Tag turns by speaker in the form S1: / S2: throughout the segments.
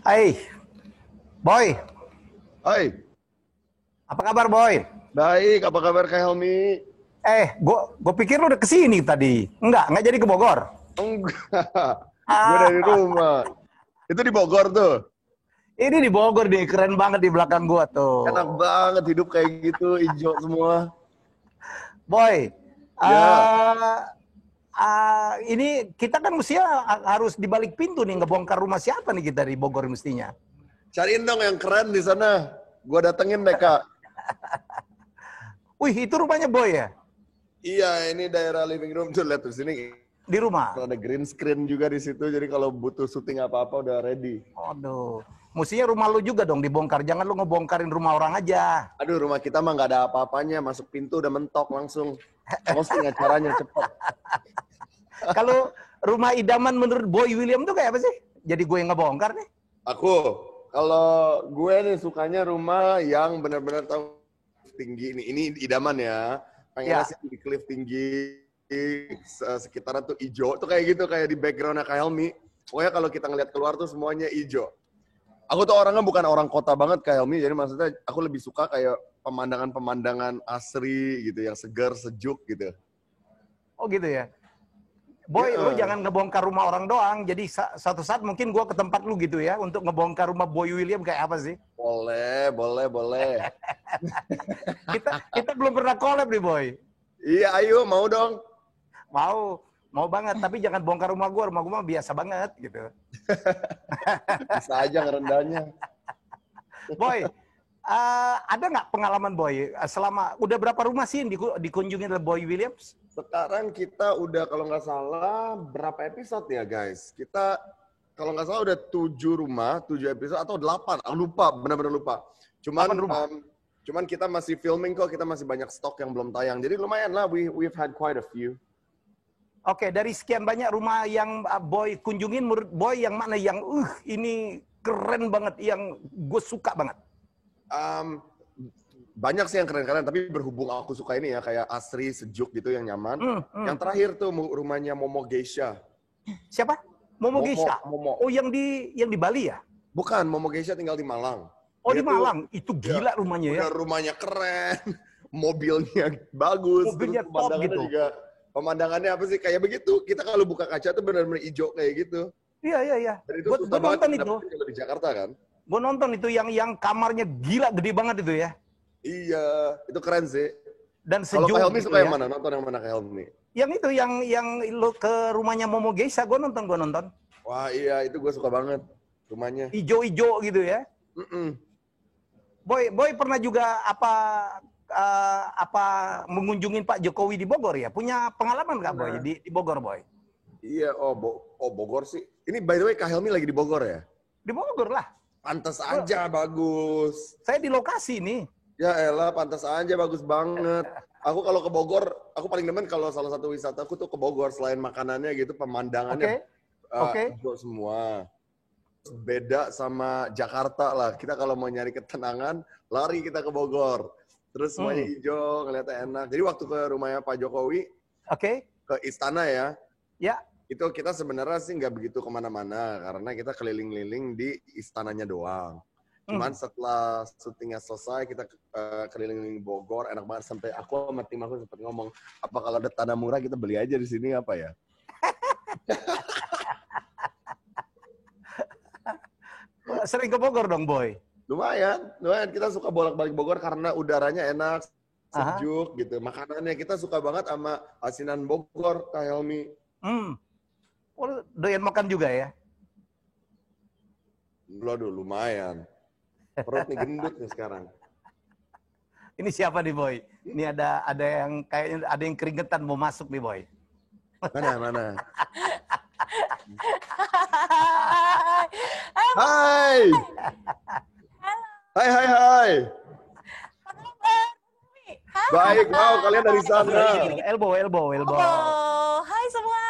S1: Hai, Boy.
S2: Hai,
S1: Apa kabar, Boy?
S2: baik. Apa kabar Kak Helmi?
S1: Gue pikir lu udah kesini tadi. Enggak jadi ke Bogor.
S2: Enggak, gue dari
S1: Ah,
S2: rumah. Itu di Bogor tuh.
S1: ini di Bogor nih, keren banget di belakang gua
S2: Enak
S1: tuh.
S2: banget hidup kayak gitu, hijau semua.
S1: Boy,
S2: Ya,
S1: ah, ini kita kan mestinya harus di balik pintu nih, ngebongkar rumah siapa nih kita di Bogor mestinya.
S2: cariin dong yang keren di sana. Gue datengin deh, Kak.
S1: Wih, itu rumahnya Boy ya?
S2: Iya, ini daerah living room tuh. Lihat tuh sini.
S1: Di rumah.
S2: Ada green screen juga di situ. Jadi kalau butuh syuting apa-apa udah ready.
S1: Aduh, mestinya rumah lu juga dong dibongkar. Jangan lu ngebongkarin rumah orang aja.
S2: Aduh, rumah kita mah nggak ada apa-apanya. Masuk pintu udah mentok langsung. Closing acaranya cepet.
S1: Kalau rumah idaman menurut Boy William tuh kayak apa sih? Jadi gue yang ngebongkar nih.
S2: Aku, kalau gue nih sukanya rumah yang benar-benar tahu tinggi. Ini idaman ya. Pengennya
S1: Ya.
S2: sih di cliff tinggi, sekitaran tuh hijau. Tuh kayak gitu, kayak di backgroundnya Kak Helmi. Pokoknya kalau kita ngeliat keluar tuh semuanya hijau. Aku tuh orangnya bukan orang kota banget Kak Helmi, jadi maksudnya aku lebih suka kayak pemandangan-pemandangan asri gitu, yang segar, sejuk gitu.
S1: Oh gitu ya. Boy, lu
S2: Iya.
S1: jangan ngebongkar rumah orang doang. Jadi suatu saat mungkin gua ke tempat lu gitu ya untuk ngebongkar rumah Boy William kayak apa sih?
S2: Boleh, boleh, boleh.
S1: Kita belum pernah collab nih, Boy.
S2: Iya, ayo, mau dong.
S1: Mau banget, tapi jangan bongkar rumah gua mah biasa banget gitu.
S2: Bisa aja ngerendahnya.
S1: Boy, ada nggak pengalaman Boy selama udah berapa rumah sih yang dikunjungi oleh Boy Williams?
S2: Sekarang kita udah kalau nggak salah berapa episode ya guys? Kita kalau nggak salah udah 7 rumah, 7 episode atau 8. Aku lupa, benar-benar lupa.
S1: 8
S2: Cuman
S1: rumah.
S2: cuman kita masih filming kok, kita masih banyak stok yang belum tayang. Jadi lumayan lah, we've had quite a few.
S1: Oke, dari sekian banyak rumah yang Boy kunjungin, menurut Boy yang mana yang ini keren banget, yang gue suka banget?
S2: Um, Banyak sih yang keren-keren, tapi berhubung aku suka ini ya, kayak asri, sejuk gitu, yang nyaman. Yang terakhir tuh rumahnya Momo Geisha.
S1: Siapa? Momo Geisha.
S2: Momo.
S1: Oh, yang di Bali ya?
S2: Bukan, Momo Geisha tinggal di Malang.
S1: Oh,
S2: Dia
S1: di
S2: tuh
S1: Malang. Itu gila rumahnya ya.
S2: udah rumahnya keren, mobilnya bagus,
S1: Mobilnya
S2: terus
S1: top
S2: pemandangannya
S1: gitu.
S2: juga. Pemandangannya apa sih? Kayak begitu. Kita kalau buka kaca tuh benar-benar hijau kayak gitu.
S1: Iya.
S2: Dan itu
S1: Gue
S2: susah banget
S1: nonton
S2: kita
S1: itu.
S2: dapetin kalau di Jakarta kan.
S1: Gue nonton itu yang kamarnya gila gede banget itu ya.
S2: Iya, itu keren sih.
S1: Dan
S2: Kalau Kak
S1: sejuk
S2: Helmi
S1: gitu
S2: suka yang
S1: ya.
S2: mana? Nonton yang mana Kak Helmi?
S1: Yang itu yang lo ke rumahnya Momo Geisha, gue nonton.
S2: Wah iya, itu gue suka banget rumahnya.
S1: Ijo-ijo gitu ya.
S2: Mm-mm.
S1: Boy pernah juga apa mengunjungi Pak Jokowi di Bogor ya? Punya pengalaman nggak Boy
S2: Nah,
S1: di Bogor Boy?
S2: iya, Bogor sih. Ini by the way Kak Helmi lagi di Bogor ya?
S1: Di Bogor lah.
S2: Pantas aja bagus.
S1: Saya di lokasi nih.
S2: Ya elah, pantas aja bagus banget. Aku kalau ke Bogor, aku paling demen kalau salah satu wisata aku tuh ke Bogor. Selain makanannya gitu, pemandangannya
S1: Oke, oke.
S2: hijau semua. Beda sama Jakarta lah. Kita kalau mau nyari ketenangan, lari kita ke Bogor. Terus semuanya
S1: Hmm.
S2: hijau, ngeliatnya enak. Jadi waktu ke rumahnya Pak Jokowi,
S1: Oke.
S2: ke istana ya,
S1: Ya.
S2: itu kita sebenarnya sih nggak begitu kemana-mana. Karena kita keliling-liling di istananya doang. Cuman setelah syutingnya selesai, kita keliling Bogor, enak banget. Sampai aku sama tim aku sempat ngomong, apa kalau ada tanah murah kita beli aja di sini apa ya?
S1: Sering ke Bogor dong Boy.
S2: Lumayan. Kita suka bolak-balik Bogor karena udaranya enak,
S1: Aha.
S2: sejuk gitu. Makanannya kita suka banget sama asinan Bogor, Kak Helmi.
S1: Oh, doyan makan juga ya?
S2: Waduh, lumayan. Perut nih gendut nih sekarang.
S1: Ini siapa nih Boy? Ini ada yang kayaknya ada yang keringetan mau masuk nih Boy.
S2: Mana?
S3: Hai,
S2: Hai!
S3: halo,
S2: Hai!
S3: apa kabar? Hai,
S2: Baik, wow, kalian dari sana.
S1: Elbow.
S3: oh, hai semua.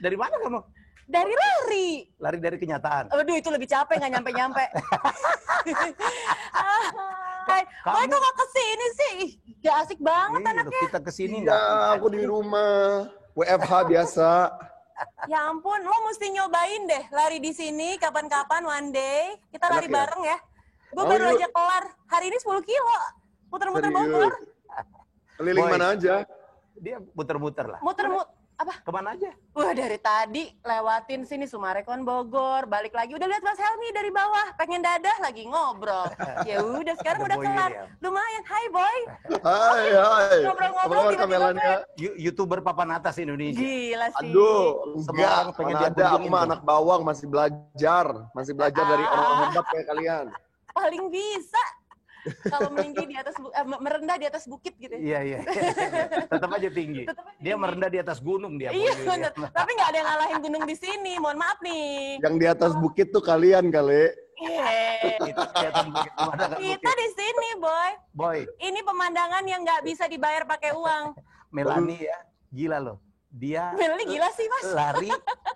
S1: Dari mana kamu?
S3: Dari lari.
S1: Lari dari kenyataan.
S3: Aduh, itu lebih capek, nggak nyampe-nyampe. Hai, Boy kok nggak kesini sih? Ih, gak asik banget
S1: Iya,
S3: anaknya.
S1: kita kesini
S2: Iya,
S1: nggak.
S2: aku di rumah. WFH biasa.
S3: Ya ampun, lo mesti nyobain deh lari di sini kapan-kapan one day. Kita lari
S2: Enak ya?
S3: bareng ya. Gue
S2: Oh,
S3: baru
S2: yuk.
S3: aja kelar. Hari ini 10 kilo. Muter-muter
S2: Serius.
S3: Bogor.
S2: Keliling
S1: Boy.
S2: mana aja?
S1: Dia muter-muter lah.
S3: Muter-muter. Apa?
S1: Kemana aja?
S3: Wah, dari tadi lewatin sini Sumarekon Bogor, balik lagi udah lihat Mas Helmi dari bawah, pengen dadah lagi ngobrol. Ya udah sekarang
S1: Ada
S3: udah
S1: Boy
S3: kelar.
S1: William.
S3: Lumayan. Hai Boy.
S2: Hai.
S3: Ngobrol-ngobrol
S2: Apa kabar
S3: tiba-tiba
S2: Kamelania?
S1: YouTuber papan atas Indonesia.
S3: Gila sih.
S2: Aduh,
S1: Semua
S2: enggak.
S1: orang pengen
S2: Mana
S1: dia
S2: ada, aku
S1: kunjungin
S2: mah
S1: tuh.
S2: anak bawang, masih belajar. Masih belajar dari orang hebat kayak kalian.
S3: Paling bisa. Kalau meninggi di atas merendah di atas bukit gitu.
S1: Iya, iya. Tetap aja tinggi.
S3: Tetap aja
S1: Dia
S3: tinggi.
S1: merendah di atas gunung dia.
S3: Iya
S1: Boy
S3: bener.
S1: William.
S3: Tapi nggak ada yang ngalahin gunung di sini. Mohon maaf nih.
S2: Yang di atas bukit tuh kalian kali.
S1: Itu kelihatan bukit. Ada kan
S3: Kita
S1: bukit?
S3: di sini, Boy.
S1: Boy,
S3: Ini pemandangan yang nggak bisa dibayar pakai uang.
S1: Melanie ya, gila loh. Dia
S3: Melly gila sih, Mas.
S1: lari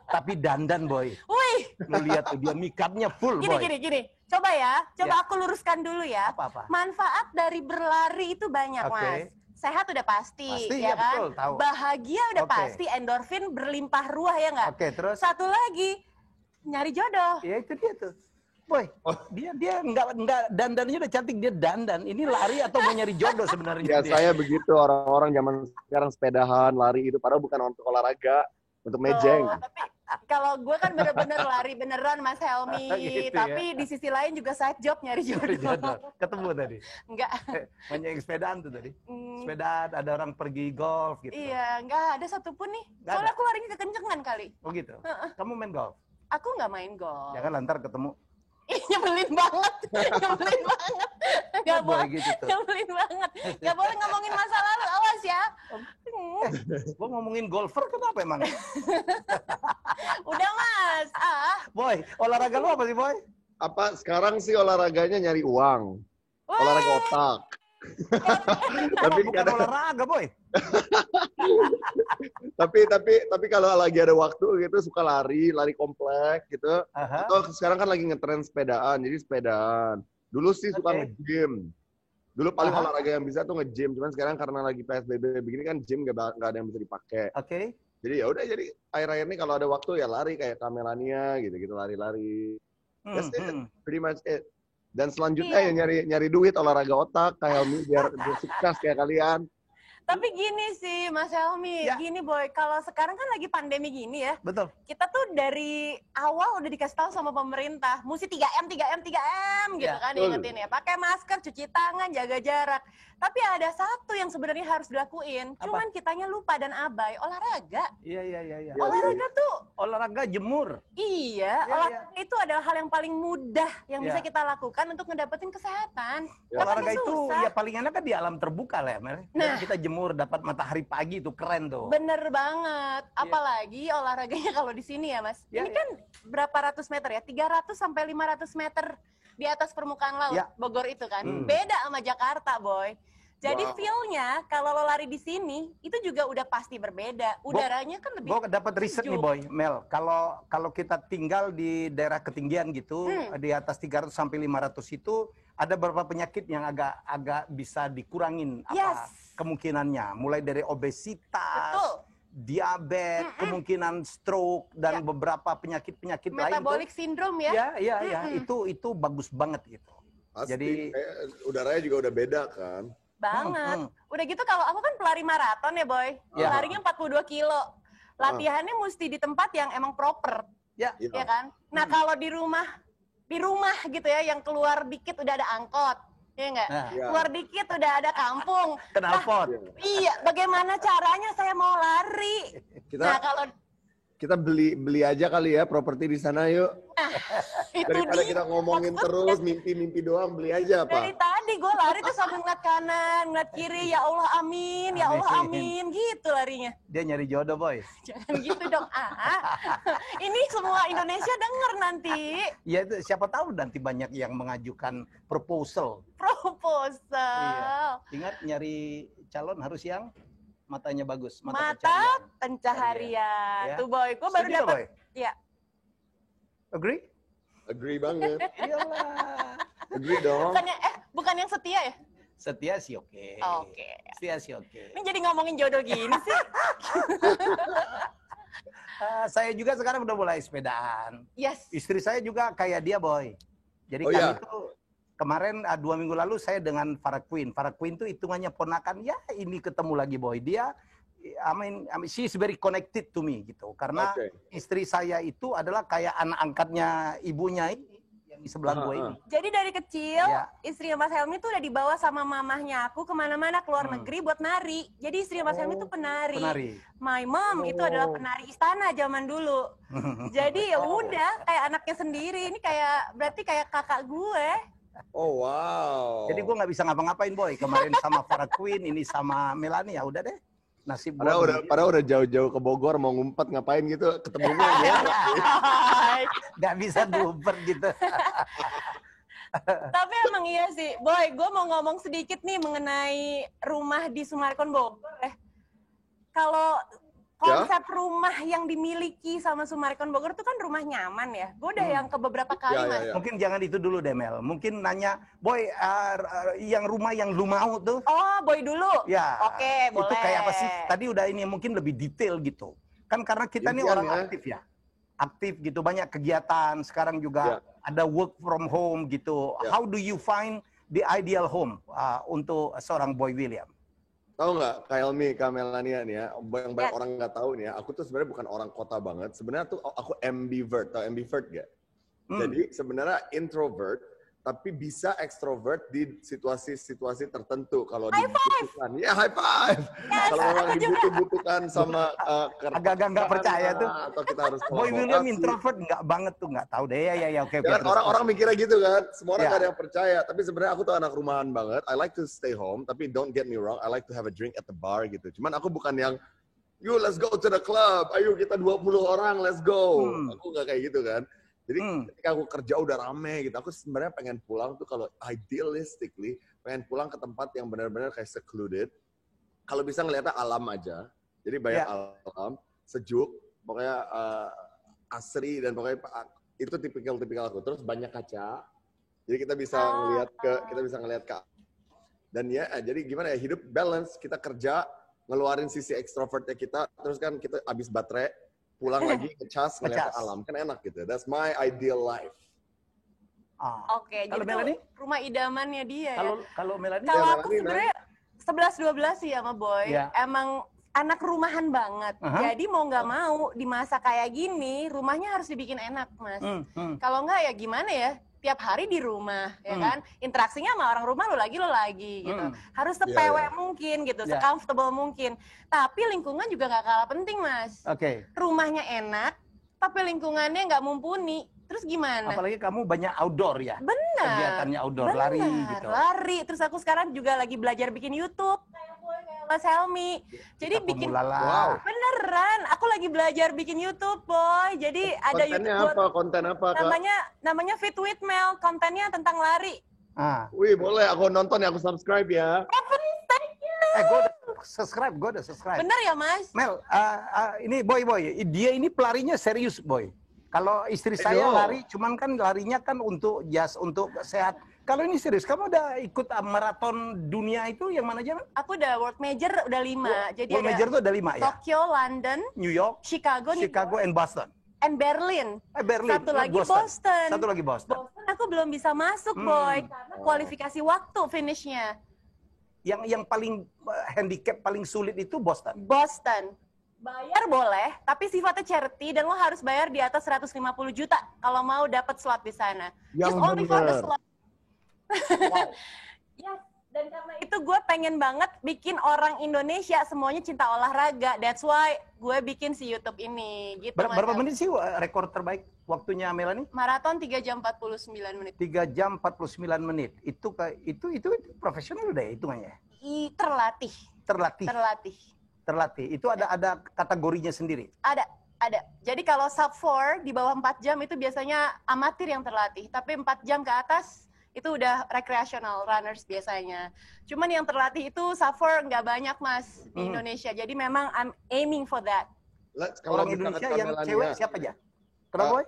S1: tapi dandan, Boy.
S3: Wih,
S1: Lu lihat tuh dia make-upnya full, Boy.
S3: gini. Coba ya, coba
S1: Ya.
S3: aku luruskan dulu ya.
S1: Apa-apa?
S3: Manfaat dari berlari itu banyak,
S1: Oke.
S3: Mas. Sehat udah pasti,
S1: Pasti,
S3: ya
S1: ya,
S3: kan?
S1: betul, tahu.
S3: Bahagia udah
S1: Oke.
S3: pasti, endorfin berlimpah ruah ya nggak?
S1: Oke, terus
S3: Satu lagi, nyari jodoh.
S1: ya itu dia tuh. Boy, dia nggak dandannya udah cantik, dia dandan. Ini lari atau mau nyari jodoh sebenarnya
S2: Ya
S1: dia?
S2: saya begitu orang-orang zaman sekarang sepedahan, lari itu padahal bukan untuk olahraga, untuk mejeng.
S3: Oh, tapi kalau gue kan bener-bener lari beneran Mas Helmi.
S1: Gitu ya.
S3: Tapi di sisi lain juga side job nyari
S1: Nyari
S3: jodoh.
S1: jodoh. Ketemu tadi.
S3: Enggak.
S1: Banyak yang sepedaan tuh tadi.
S3: Hmm,
S1: Sepedaan, ada orang pergi golf gitu.
S3: iya, enggak ada satupun nih.
S1: Nggak
S3: Soalnya
S1: ada.
S3: aku larinya kekencengan kali.
S1: Oh gitu. Kamu main golf?
S3: Aku nggak main golf.
S1: Ya kan lantar ketemu.
S3: Ih, nyebelin banget. Nyebelin banget. Nggak
S1: Boy
S3: boleh.
S1: gitu tuh.
S3: Nyebelin banget. Nggak boleh ngomongin masa lalu. Awas ya.
S1: Gua ngomongin golfer kenapa emang?
S3: Udah Mas.
S1: Boy, olahraga lu apa sih, Boy?
S2: Apa sekarang sih olahraganya nyari uang, olahraga otak. tapi
S1: Bukan
S2: kadang,
S1: olahraga, Boy.
S2: tapi kalau lagi ada waktu gitu suka lari komplek gitu.
S1: Aha.
S2: Atau sekarang kan lagi ngetren sepedaan, jadi sepedaan. Dulu sih suka
S1: Oke.
S2: nge-gym. Dulu paling
S1: Aha.
S2: olahraga yang bisa tuh nge-gym, cuman sekarang karena lagi PSBB begini kan gym nggak ada yang bisa dipakai.
S1: Oke.
S2: Jadi ya udah, jadi akhir-akhir ini kalau ada waktu ya lari kayak Kamelania gitu gitu That's it. Pretty much it. Dan selanjutnya
S3: Iya.
S2: ya nyari duit olahraga otak kayak Helmi biar sukses kayak kalian.
S3: Tapi gini sih Mas Helmi,
S1: Ya.
S3: gini Boy, kalau sekarang kan lagi pandemi gini ya,
S1: Betul.
S3: kita tuh dari awal udah dikasih tahu sama pemerintah, mesti 3M gitu
S1: Ya,
S3: kan
S2: betul.
S3: diingetin ya, pakai masker, cuci tangan, jaga jarak. Tapi ada satu yang sebenarnya harus dilakuin,
S1: Apa?
S3: cuman kitanya lupa dan abai, olahraga.
S1: Iya.
S2: Ya,
S3: Olahraga tuh,
S1: Olahraga jemur.
S3: iya,
S1: Ya,
S3: olahraga itu adalah hal yang paling mudah yang bisa
S1: Ya.
S3: kita lakukan untuk ngedapetin kesehatan.
S2: Ya.
S3: Katanya
S1: Olahraga itu
S3: susah.
S1: ya paling enak kan di alam terbuka lah ya, Mel.
S3: Nah.
S1: Kita jemur dapat matahari pagi itu keren tuh.
S3: Bener banget, apalagi olahraganya kalau di sini ya Mas.
S1: Ya,
S3: Ini
S1: ya.
S3: kan berapa ratus meter ya? 300 sampai 500 meter di atas permukaan laut,
S1: Ya.
S3: Bogor itu kan.
S1: Hmm.
S3: Beda sama Jakarta, Boy. Jadi
S2: Wow.
S3: feel-nya kalau lo lari di sini itu juga udah pasti berbeda. Udaranya kan lebih
S1: Gue dapat riset nih,
S3: sejuk.
S1: Boy, Mel. Kalau kita tinggal di daerah ketinggian gitu, di atas 300 sampai 500 itu ada beberapa penyakit yang agak bisa dikurangin
S3: Yes.
S1: kemungkinannya. Mulai dari obesitas,
S3: Betul.
S1: diabetes, kemungkinan stroke dan
S3: Ya.
S1: beberapa penyakit-penyakit lain tuh.
S3: Metabolic syndrome ya.
S1: Ya, itu bagus banget gitu.
S2: Pasti,
S1: Jadi-
S2: udaranya juga udah beda kan.
S3: Banget. Udah gitu kalau aku kan pelari maraton ya, Boy.
S1: Ya.
S3: Larinya 42 kilo. Latihannya mesti di tempat yang emang proper.
S1: Ya,
S2: Iya.
S3: Ya kan? Nah, kalau di rumah gitu ya, yang keluar dikit udah ada angkot. Ya enggak?
S1: nah,
S2: Ya.
S3: Keluar dikit udah ada kampung.
S1: knalpot.
S3: Iya, bagaimana caranya saya mau lari?
S2: Kita
S3: Nah, kalau
S2: kita beli aja kali ya properti di sana yuk.
S3: itu
S2: Daripada
S3: dia.
S2: kita ngomongin terus mimpi-mimpi doang, beli aja
S3: Dari
S2: apa.
S3: tadi gue lari tuh sambil ngeliat kanan, ngeliat kiri, ya Allah amin, ya Allah amin, gitu larinya.
S1: Dia nyari jodoh, Boy.
S3: Jangan gitu dong, Ini semua Indonesia denger nanti.
S1: Ya itu siapa tahu nanti banyak yang mengajukan proposal.
S3: Proposal.
S1: Ingat nyari calon harus yang matanya bagus,
S3: Mata
S1: pencaharian.
S3: pencaharian.
S1: Ya.
S3: Tuh Boy, gue baru
S1: Setuju nggak,
S3: dapat.
S1: Boy?
S3: Iya.
S1: Agree?
S2: Agree banget.
S1: Iyalah.
S2: Agree dong.
S3: Bukan yang setia ya?
S1: Setia sih oke.
S3: Oke.
S1: Setia sih oke.
S3: Ini jadi ngomongin jodoh gini sih.
S1: Saya juga sekarang udah mulai sepedaan.
S3: Yes.
S1: Istri saya juga kayak dia, Boy. Jadi
S2: Oh,
S1: kami
S2: iya?
S1: tuh kemarin 2 minggu lalu saya dengan Farah Queen. Farah Queen tuh hitungannya ponakan, ya ini ketemu lagi, Boy. Dia, I mean, she is very connected to me gitu. Karena
S2: Oke.
S1: istri saya itu adalah kayak anak angkatnya ibunya ini yang di sebelah gue ini.
S3: Jadi dari kecil,
S1: Ya.
S3: istrinya Mas Helmi tuh udah dibawa sama mamahnya aku kemana-mana keluar negeri buat nari. Jadi istrinya Mas Helmi tuh penari.
S1: Penari.
S3: My mom itu adalah penari istana zaman dulu. Jadi ya udah kayak anaknya sendiri. Ini kayak berarti kayak kakak gue.
S2: Oh, wow.
S1: Jadi gue nggak bisa ngapa-ngapain, Boy. Kemarin sama Farah Queen, ini sama Melanie, ya udah deh. Nasib gue.
S2: Padahal udah jauh-jauh ke Bogor mau ngumpet ngapain gitu, ketemunya ya.
S1: Nggak bisa ngumpet gitu.
S3: Tapi emang iya sih, Boy, gue mau ngomong sedikit nih mengenai rumah di Sumarekon Bogor. Kalau konsep rumah yang dimiliki sama Sumarekon Bogor itu kan rumah nyaman ya. Gue udah yang ke beberapa kali,
S2: Ya, ya,
S3: Mas.
S2: ya.
S1: Mungkin jangan itu dulu deh, Mel. Mungkin nanya, Boy, yang rumah yang lu mau tuh.
S3: Oh, Boy dulu.
S1: Ya,
S3: Oke,
S1: itu
S3: boleh.
S1: kayak apa sih? Tadi udah ini mungkin lebih detail gitu. Kan karena kita nih
S2: Impian
S1: orang
S2: ya.
S1: aktif ya. Aktif gitu, banyak kegiatan. Sekarang juga ada work from home gitu.
S2: Ya.
S1: How do you find the ideal home untuk seorang Boy William?
S2: Tahu nggak, Kak Helmi, Kak Melania nih ya, yang banyak
S3: Yes.
S2: orang nggak tahu nih ya, aku tuh sebenarnya bukan orang kota banget. Sebenarnya tuh aku ambivert, tahu ambivert nggak? Jadi sebenarnya introvert, tapi bisa extrovert di situasi-situasi tertentu kalau dibutuhkan. Ya, high five. Kalau memang dibutuhkan sama
S1: Agak-agak nggak percaya tuh.
S2: atau kita harus
S1: Boy William
S2: kolaborasi.
S1: introvert nggak banget tuh, nggak tahu deh. Ya, oke.
S2: Ya kan
S1: terus.
S2: orang-orang mikirnya gitu kan, semua orang
S1: Ya.
S2: gak ada yang percaya. Tapi sebenarnya aku tuh anak rumahan banget. I like to stay home, tapi don't get me wrong, I like to have a drink at the bar gitu. Cuman aku bukan yang, yuk let's go to the club, ayo kita 20 orang, let's go. Aku gak kayak gitu kan. Jadi ketika aku kerja udah rame gitu, aku sebenarnya pengen pulang tuh kalau idealistically, pengen pulang ke tempat yang benar-benar kayak secluded. Kalau bisa ngeliatnya alam aja. Jadi banyak alam, sejuk, pokoknya asri dan pokoknya itu tipikal aku. Terus banyak kaca. Jadi kita bisa ngelihat ke dan ya jadi gimana ya, hidup balance, kita kerja ngeluarin sisi extrovertnya kita, terus kan kita habis baterai pulang lagi ngecas ngeliat ke alam, kan enak gitu. That's my ideal life.
S3: Oke,
S1: Kalau
S3: jadi
S1: Melanie?
S3: tuh rumah idamannya dia ya.
S1: Kalau Melanie?
S3: Kalau
S2: Ya,
S3: aku
S2: Melanie,
S3: sebenarnya 11-12 sih sama Boy.
S1: Ya.
S3: Emang anak rumahan banget. Jadi mau nggak mau di masa kayak gini, rumahnya harus dibikin enak, Mas. Kalau nggak ya gimana ya? Tiap hari di rumah, ya kan? Interaksinya sama orang rumah lo lagi gitu. Harus sepewek mungkin gitu, se-comfortable mungkin. Tapi lingkungan juga nggak kalah penting, Mas.
S1: Oke.
S3: Rumahnya enak, tapi lingkungannya nggak mumpuni. Terus gimana?
S1: Apalagi kamu banyak outdoor ya.
S3: Benar.
S1: Kegiatannya outdoor, lari gitu.
S3: Lari. Terus aku sekarang juga lagi belajar bikin YouTube. Kayak Mas Helmi. Jadi bikin
S1: Wow.
S3: beneran. Aku lagi belajar bikin YouTube, Boy. Jadi ada
S2: Kontennya
S3: YouTube
S2: apa? Konten apa, Kak?
S3: namanya Fit with Mel. Kontennya tentang lari.
S2: Wih, boleh aku nonton ya, aku subscribe ya.
S1: Gue udah subscribe.
S3: Bener ya, Mas?
S1: Mel, ini Boy, dia ini pelarinya serius, Boy. Kalau istri saya lari, cuman kan larinya kan untuk untuk sehat. Kalau ini serius, kamu udah ikut maraton dunia itu yang mana aja?
S3: Aku udah World Major udah 5. Jadi
S1: World Major tuh ada 5 ya?
S3: Tokyo, London,
S1: New York,
S3: Chicago,
S1: and Boston.
S3: and Berlin.
S1: Berlin.
S3: Satu lagi Boston.
S1: Satu lagi Boston.
S3: Boston aku belum bisa masuk, Boy, karena kualifikasi waktu finishnya.
S1: Yang paling handicap paling sulit itu Boston.
S3: Boston. Bayar boleh, tapi sifatnya charity dan lo harus bayar di atas 150 juta kalau mau dapat slot di sana.
S2: Yang
S3: Just only for the
S2: bener.
S3: slot. Yes, dan karena itu gue pengen banget bikin orang Indonesia semuanya cinta olahraga. That's why gue bikin si YouTube ini. Gitu,
S1: Berapa menit sih rekor terbaik waktunya Melanie?
S3: Maraton 3 jam 49 menit.
S1: 3 jam 49 menit. Itu profesional udah ya hitungannya.
S3: Terlatih.
S1: Terlatih. Itu ada kategorinya sendiri.
S3: Ada. Jadi kalau sub 4 di bawah 4 jam itu biasanya amatir yang terlatih. Tapi 4 jam ke atas itu udah recreational runners biasanya. Cuman yang terlatih itu sub 4 nggak banyak, Mas, di Indonesia. Jadi memang I'm aiming for that.
S1: Orang Indonesia yang cewek siapa aja? Kenapa, Boy?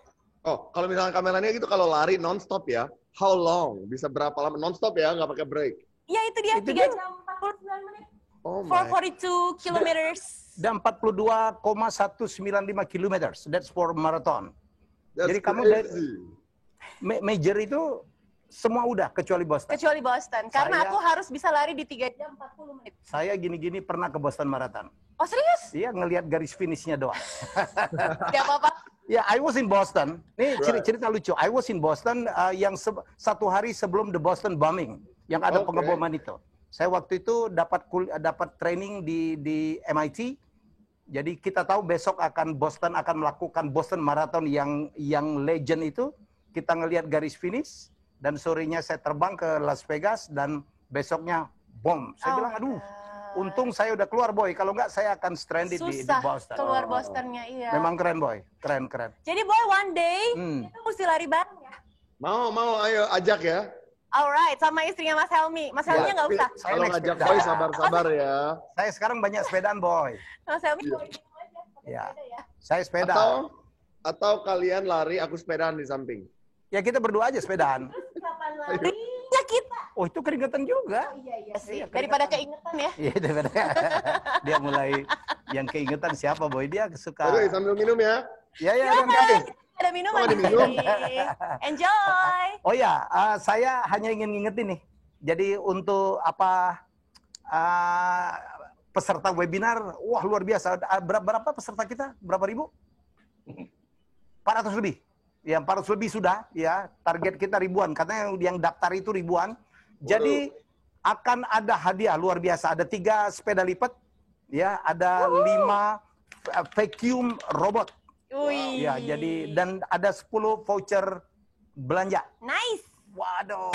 S2: Kalau misalnya kameranya gitu, kalau lari non-stop ya, how long? Bisa berapa lama? Non-stop ya, nggak pakai break?
S3: Ya itu dia,
S1: Itu
S3: 3
S1: dia.
S3: jam 49 menit.
S2: Oh my.
S3: 442 kilometers.
S1: Dan 42,195 kilometers. That's for marathon.
S2: That's
S1: Jadi kamu major itu semua udah kecuali Boston.
S3: Kecuali Boston. Karena aku harus bisa lari di 3 jam 40 menit.
S1: Saya gini-gini pernah ke Boston Marathon.
S3: Oh serius?
S1: Iya, ngelihat garis finishnya doang.
S3: Tidak apa-apa.
S1: Ya, I was in Boston. Ini cerita lucu. I was in Boston yang satu hari sebelum the Boston bombing, yang ada pengeboman itu. Saya waktu itu dapat training di MIT. Jadi kita tahu besok Boston akan melakukan Boston Marathon yang legend itu. Kita ngelihat garis finish dan sorenya saya terbang ke Las Vegas dan besoknya bom. Saya bilang, aduh, untung saya udah keluar, Boy. Kalau nggak, saya akan stranded di Boston.
S3: Keluar Bostonnya, iya.
S1: Memang keren, Boy. Keren.
S3: Jadi, Boy, one day, kita mesti lari bareng ya?
S2: Mau, ayo ajak ya.
S3: Alright, sama istrinya Mas Helmi. Mas Helmi nggak usah.
S2: Kalau ngajak Boy, sabar-sabar ya.
S1: Saya sekarang banyak sepedaan, Boy.
S3: Mas Helmi, Boy.
S1: Ya. Saya sepeda.
S2: Atau kalian lari, aku sepedaan di samping.
S1: Ya, kita berdua aja sepedaan.
S3: Kapan larinya kita?
S1: Oh, itu keringetan juga.
S3: Oh, iya sih. Daripada keingetan ya.
S1: Iya, daripada. Dia mulai yang keingetan siapa, Boy? Dia suka.
S2: Oke, sambil minum ya.
S1: Ya,
S3: ada minuman di sini. Enjoy.
S1: Oh ya, saya hanya ingin ngingetin nih. Jadi untuk peserta webinar, wah luar biasa. Berapa peserta kita? Berapa ribu? 400 lebih. Ya, 400 lebih sudah. Ya, target kita ribuan. Karena yang daftar itu ribuan. Jadi akan ada hadiah luar biasa. Ada 3 sepeda lipat. Ya, ada 5 vacuum robot. Ya, jadi dan ada 10 voucher belanja.
S3: Nice.
S1: Waduh.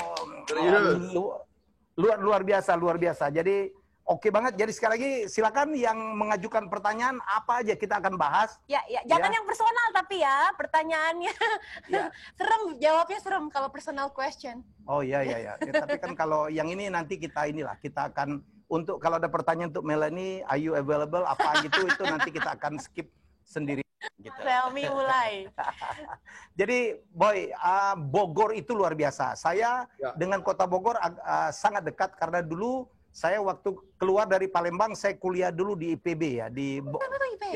S1: Luar biasa. Jadi oke banget. Jadi sekali lagi silakan yang mengajukan pertanyaan apa aja kita akan bahas.
S3: Ya. Jangan yang personal tapi ya pertanyaannya. Ya. Serem, jawabnya serem kalau personal question.
S1: Oh iya. Tapi kan kalau yang ini nanti kita akan untuk kalau ada pertanyaan untuk Melanie, are you available apa gitu itu nanti kita akan skip sendiri. Gitu.
S3: Helmi mulai.
S1: Jadi Boy, Bogor itu luar biasa. Saya dengan kota Bogor sangat dekat karena dulu saya waktu keluar dari Palembang, saya kuliah dulu di IPB ya.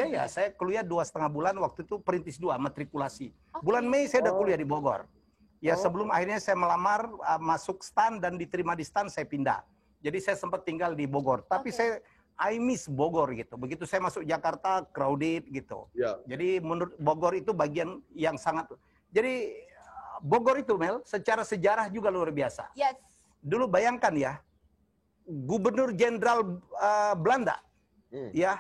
S1: Ya, saya kuliah 2,5 bulan, waktu itu perintis 2, matrikulasi. Bulan Mei saya udah kuliah di Bogor. Ya, sebelum akhirnya saya melamar, masuk STAN dan diterima di STAN, saya pindah. Jadi saya sempat tinggal di Bogor. Tapi I miss Bogor gitu. Begitu saya masuk Jakarta, crowded gitu. Jadi menurut Bogor itu bagian yang sangat... Jadi Bogor itu, Mel, secara sejarah juga luar biasa.
S3: Yes.
S1: Dulu bayangkan ya, Gubernur Jenderal Belanda, ya,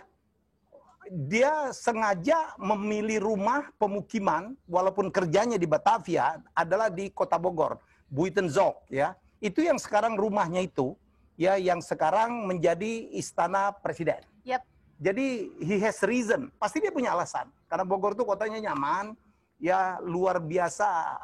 S1: dia sengaja memilih rumah pemukiman, walaupun kerjanya di Batavia, adalah di Kota Bogor, Buitenzorg, ya. Itu yang sekarang rumahnya itu, ya, yang sekarang menjadi istana presiden.
S3: Yep.
S1: Jadi he has reason, pasti dia punya alasan, karena Bogor tuh kotanya nyaman, ya, luar biasa,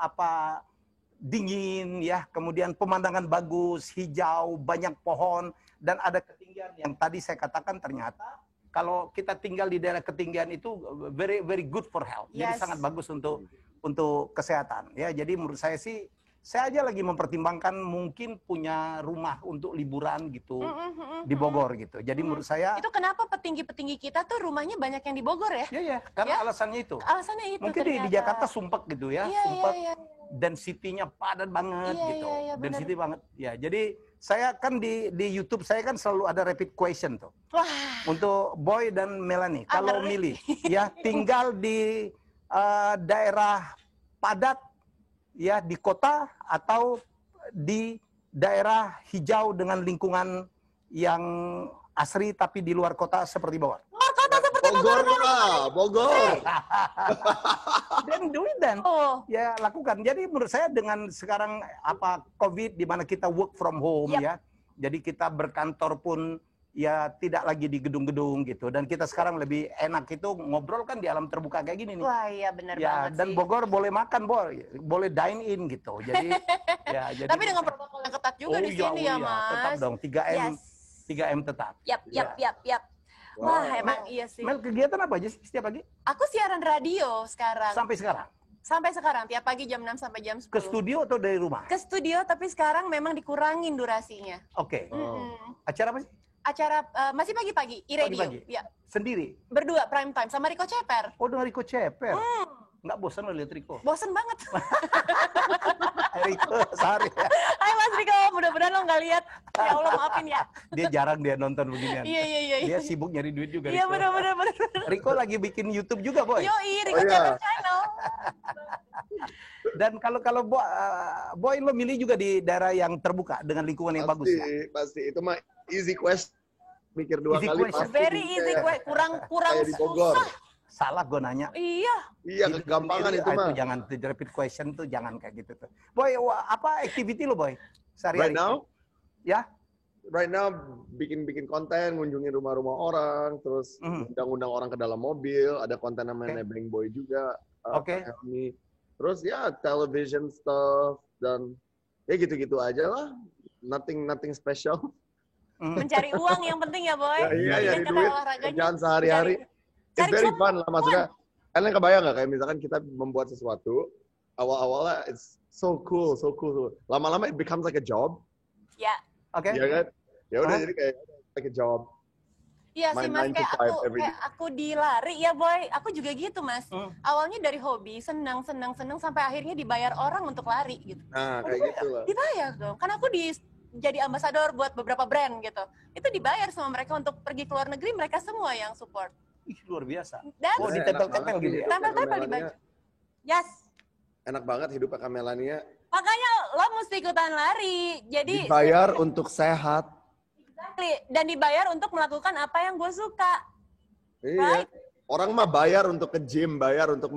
S1: dingin ya, kemudian pemandangan bagus, hijau, banyak pohon, dan ada ketinggian yang tadi saya katakan ternyata kalau kita tinggal di daerah ketinggian itu very good for health. Jadi sangat bagus untuk kesehatan ya. Jadi menurut saya sih, saya aja lagi mempertimbangkan mungkin punya rumah untuk liburan gitu di Bogor gitu. Jadi menurut saya
S3: itu kenapa petinggi-petinggi kita tuh rumahnya banyak yang di Bogor ya?
S1: Iya, karena alasannya itu.
S3: Alasannya itu.
S1: Mungkin di Jakarta sumpek gitu ya, sumpek. Density-nya padat banget gitu. Density banget. Ya, jadi saya kan di YouTube saya kan selalu ada rapid question tuh.
S3: Wah.
S1: Untuk Boy dan Melanie. Kalau milih ya tinggal di daerah padat ya di kota atau di daerah hijau dengan lingkungan yang asri tapi di luar kota seperti Bogor.
S3: Luar kota seperti Bogor.
S2: Bogor.
S1: Dan do it then. Ya, lakukan. Jadi menurut saya dengan sekarang COVID di mana kita work from home ya. Jadi kita berkantor pun ya tidak lagi di gedung-gedung gitu. Dan kita sekarang lebih enak itu ngobrol kan di alam terbuka kayak gini nih.
S3: Wah, iya benar banget
S1: dan
S3: sih.
S1: Bogor boleh makan, boleh dine in gitu. Jadi jadi
S3: tapi dengan protokol yang ketat juga di sini ya, Mas.
S1: Tetap dong 3M. 3M tetap.
S3: Yap. Wah, emang iya sih.
S1: Mel, kegiatan apa aja sih setiap pagi?
S3: Aku siaran radio sekarang.
S1: Sampai sekarang?
S3: Tiap pagi jam 6 sampai jam 10.
S1: Ke studio atau dari rumah?
S3: Ke studio, tapi sekarang memang dikurangin durasinya.
S1: Oke. Acara apa sih?
S3: acara masih pagi-pagi, iRadio.
S1: Pagi-pagi?
S3: Ya.
S1: Sendiri?
S3: Berdua, prime time, sama Riko Ceper.
S1: Oh, dengan Riko Ceper? Nggak bosan lo lihat Riko?
S3: Bosen banget.
S1: Riko, sorry.
S3: Hai Mas Riko, mudah-mudahan lo nggak lihat. Ya Allah, maafin ya.
S1: Dia jarang dia nonton beginian.
S3: Iya.
S1: Dia sibuk nyari duit juga,
S3: Iya,
S1: Riko.
S3: benar.
S1: Riko lagi bikin YouTube juga, Boy?
S3: Yoi, Riko Ceper Channel.
S1: Dan kalau Boy lo milih juga di daerah yang terbuka dengan lingkungan yang bagus ya?
S2: Pasti. Itu mah easy question. Mikir dua
S1: Easy
S2: kali
S1: question.
S2: pasti.
S3: Very easy, kurang
S2: kayak di Bogor.
S3: susah.
S1: Salah gue nanya.
S3: Iya,
S2: Kegampangan itu mah.
S1: Itu jangan repeat question tuh, jangan kayak gitu tuh. Boy, apa activity lo, Boy?
S2: Right
S1: Sehari-hari?
S2: now?
S1: Ya?
S2: Right now bikin konten, ngunjungin rumah-rumah orang, terus undang-undang orang ke dalam mobil, ada konten namanya Nebeng Boy juga.
S1: Oke.
S2: Terus ya television stuff dan ya gitu-gitu aja lah. Nothing special.
S3: mencari uang yang penting ya, Boy.
S2: Iya,
S3: Dan
S2: duit.
S3: olahraganya
S2: Kerjaan sehari-hari. It's very fun lah maksudnya. Kalian kebayang nggak kayak misalkan kita membuat sesuatu, awal-awalnya it's so cool. Lama-lama it becomes like a job.
S3: Ya.
S1: Oke.
S2: Iya kan? Ya udah jadi kayak like a job.
S3: Iya sih Mas,
S2: 9 to 5 every day.
S3: kayak aku di lari ya Boy, aku juga gitu Mas. Awalnya dari hobi, senang sampai akhirnya dibayar orang untuk lari gitu.
S2: Nah, kayak gitu lah.
S3: Dibayar dong, kan aku jadi ambasador buat beberapa brand gitu. Itu dibayar sama mereka untuk pergi ke luar negeri, mereka semua yang support.
S1: Ih, luar biasa.
S3: Dan
S1: Oh, ditempel-tempel gitu ya?
S3: Tempel-tempel di baju. Yes.
S2: Enak banget hidupnya Kak Melania.
S3: Makanya lo mesti ikutan lari. Jadi
S2: Dibayar untuk sehat.
S3: dan dibayar untuk melakukan apa yang gue suka.
S2: Iya.
S3: Right?
S2: Orang mah bayar untuk ke gym, bayar untuk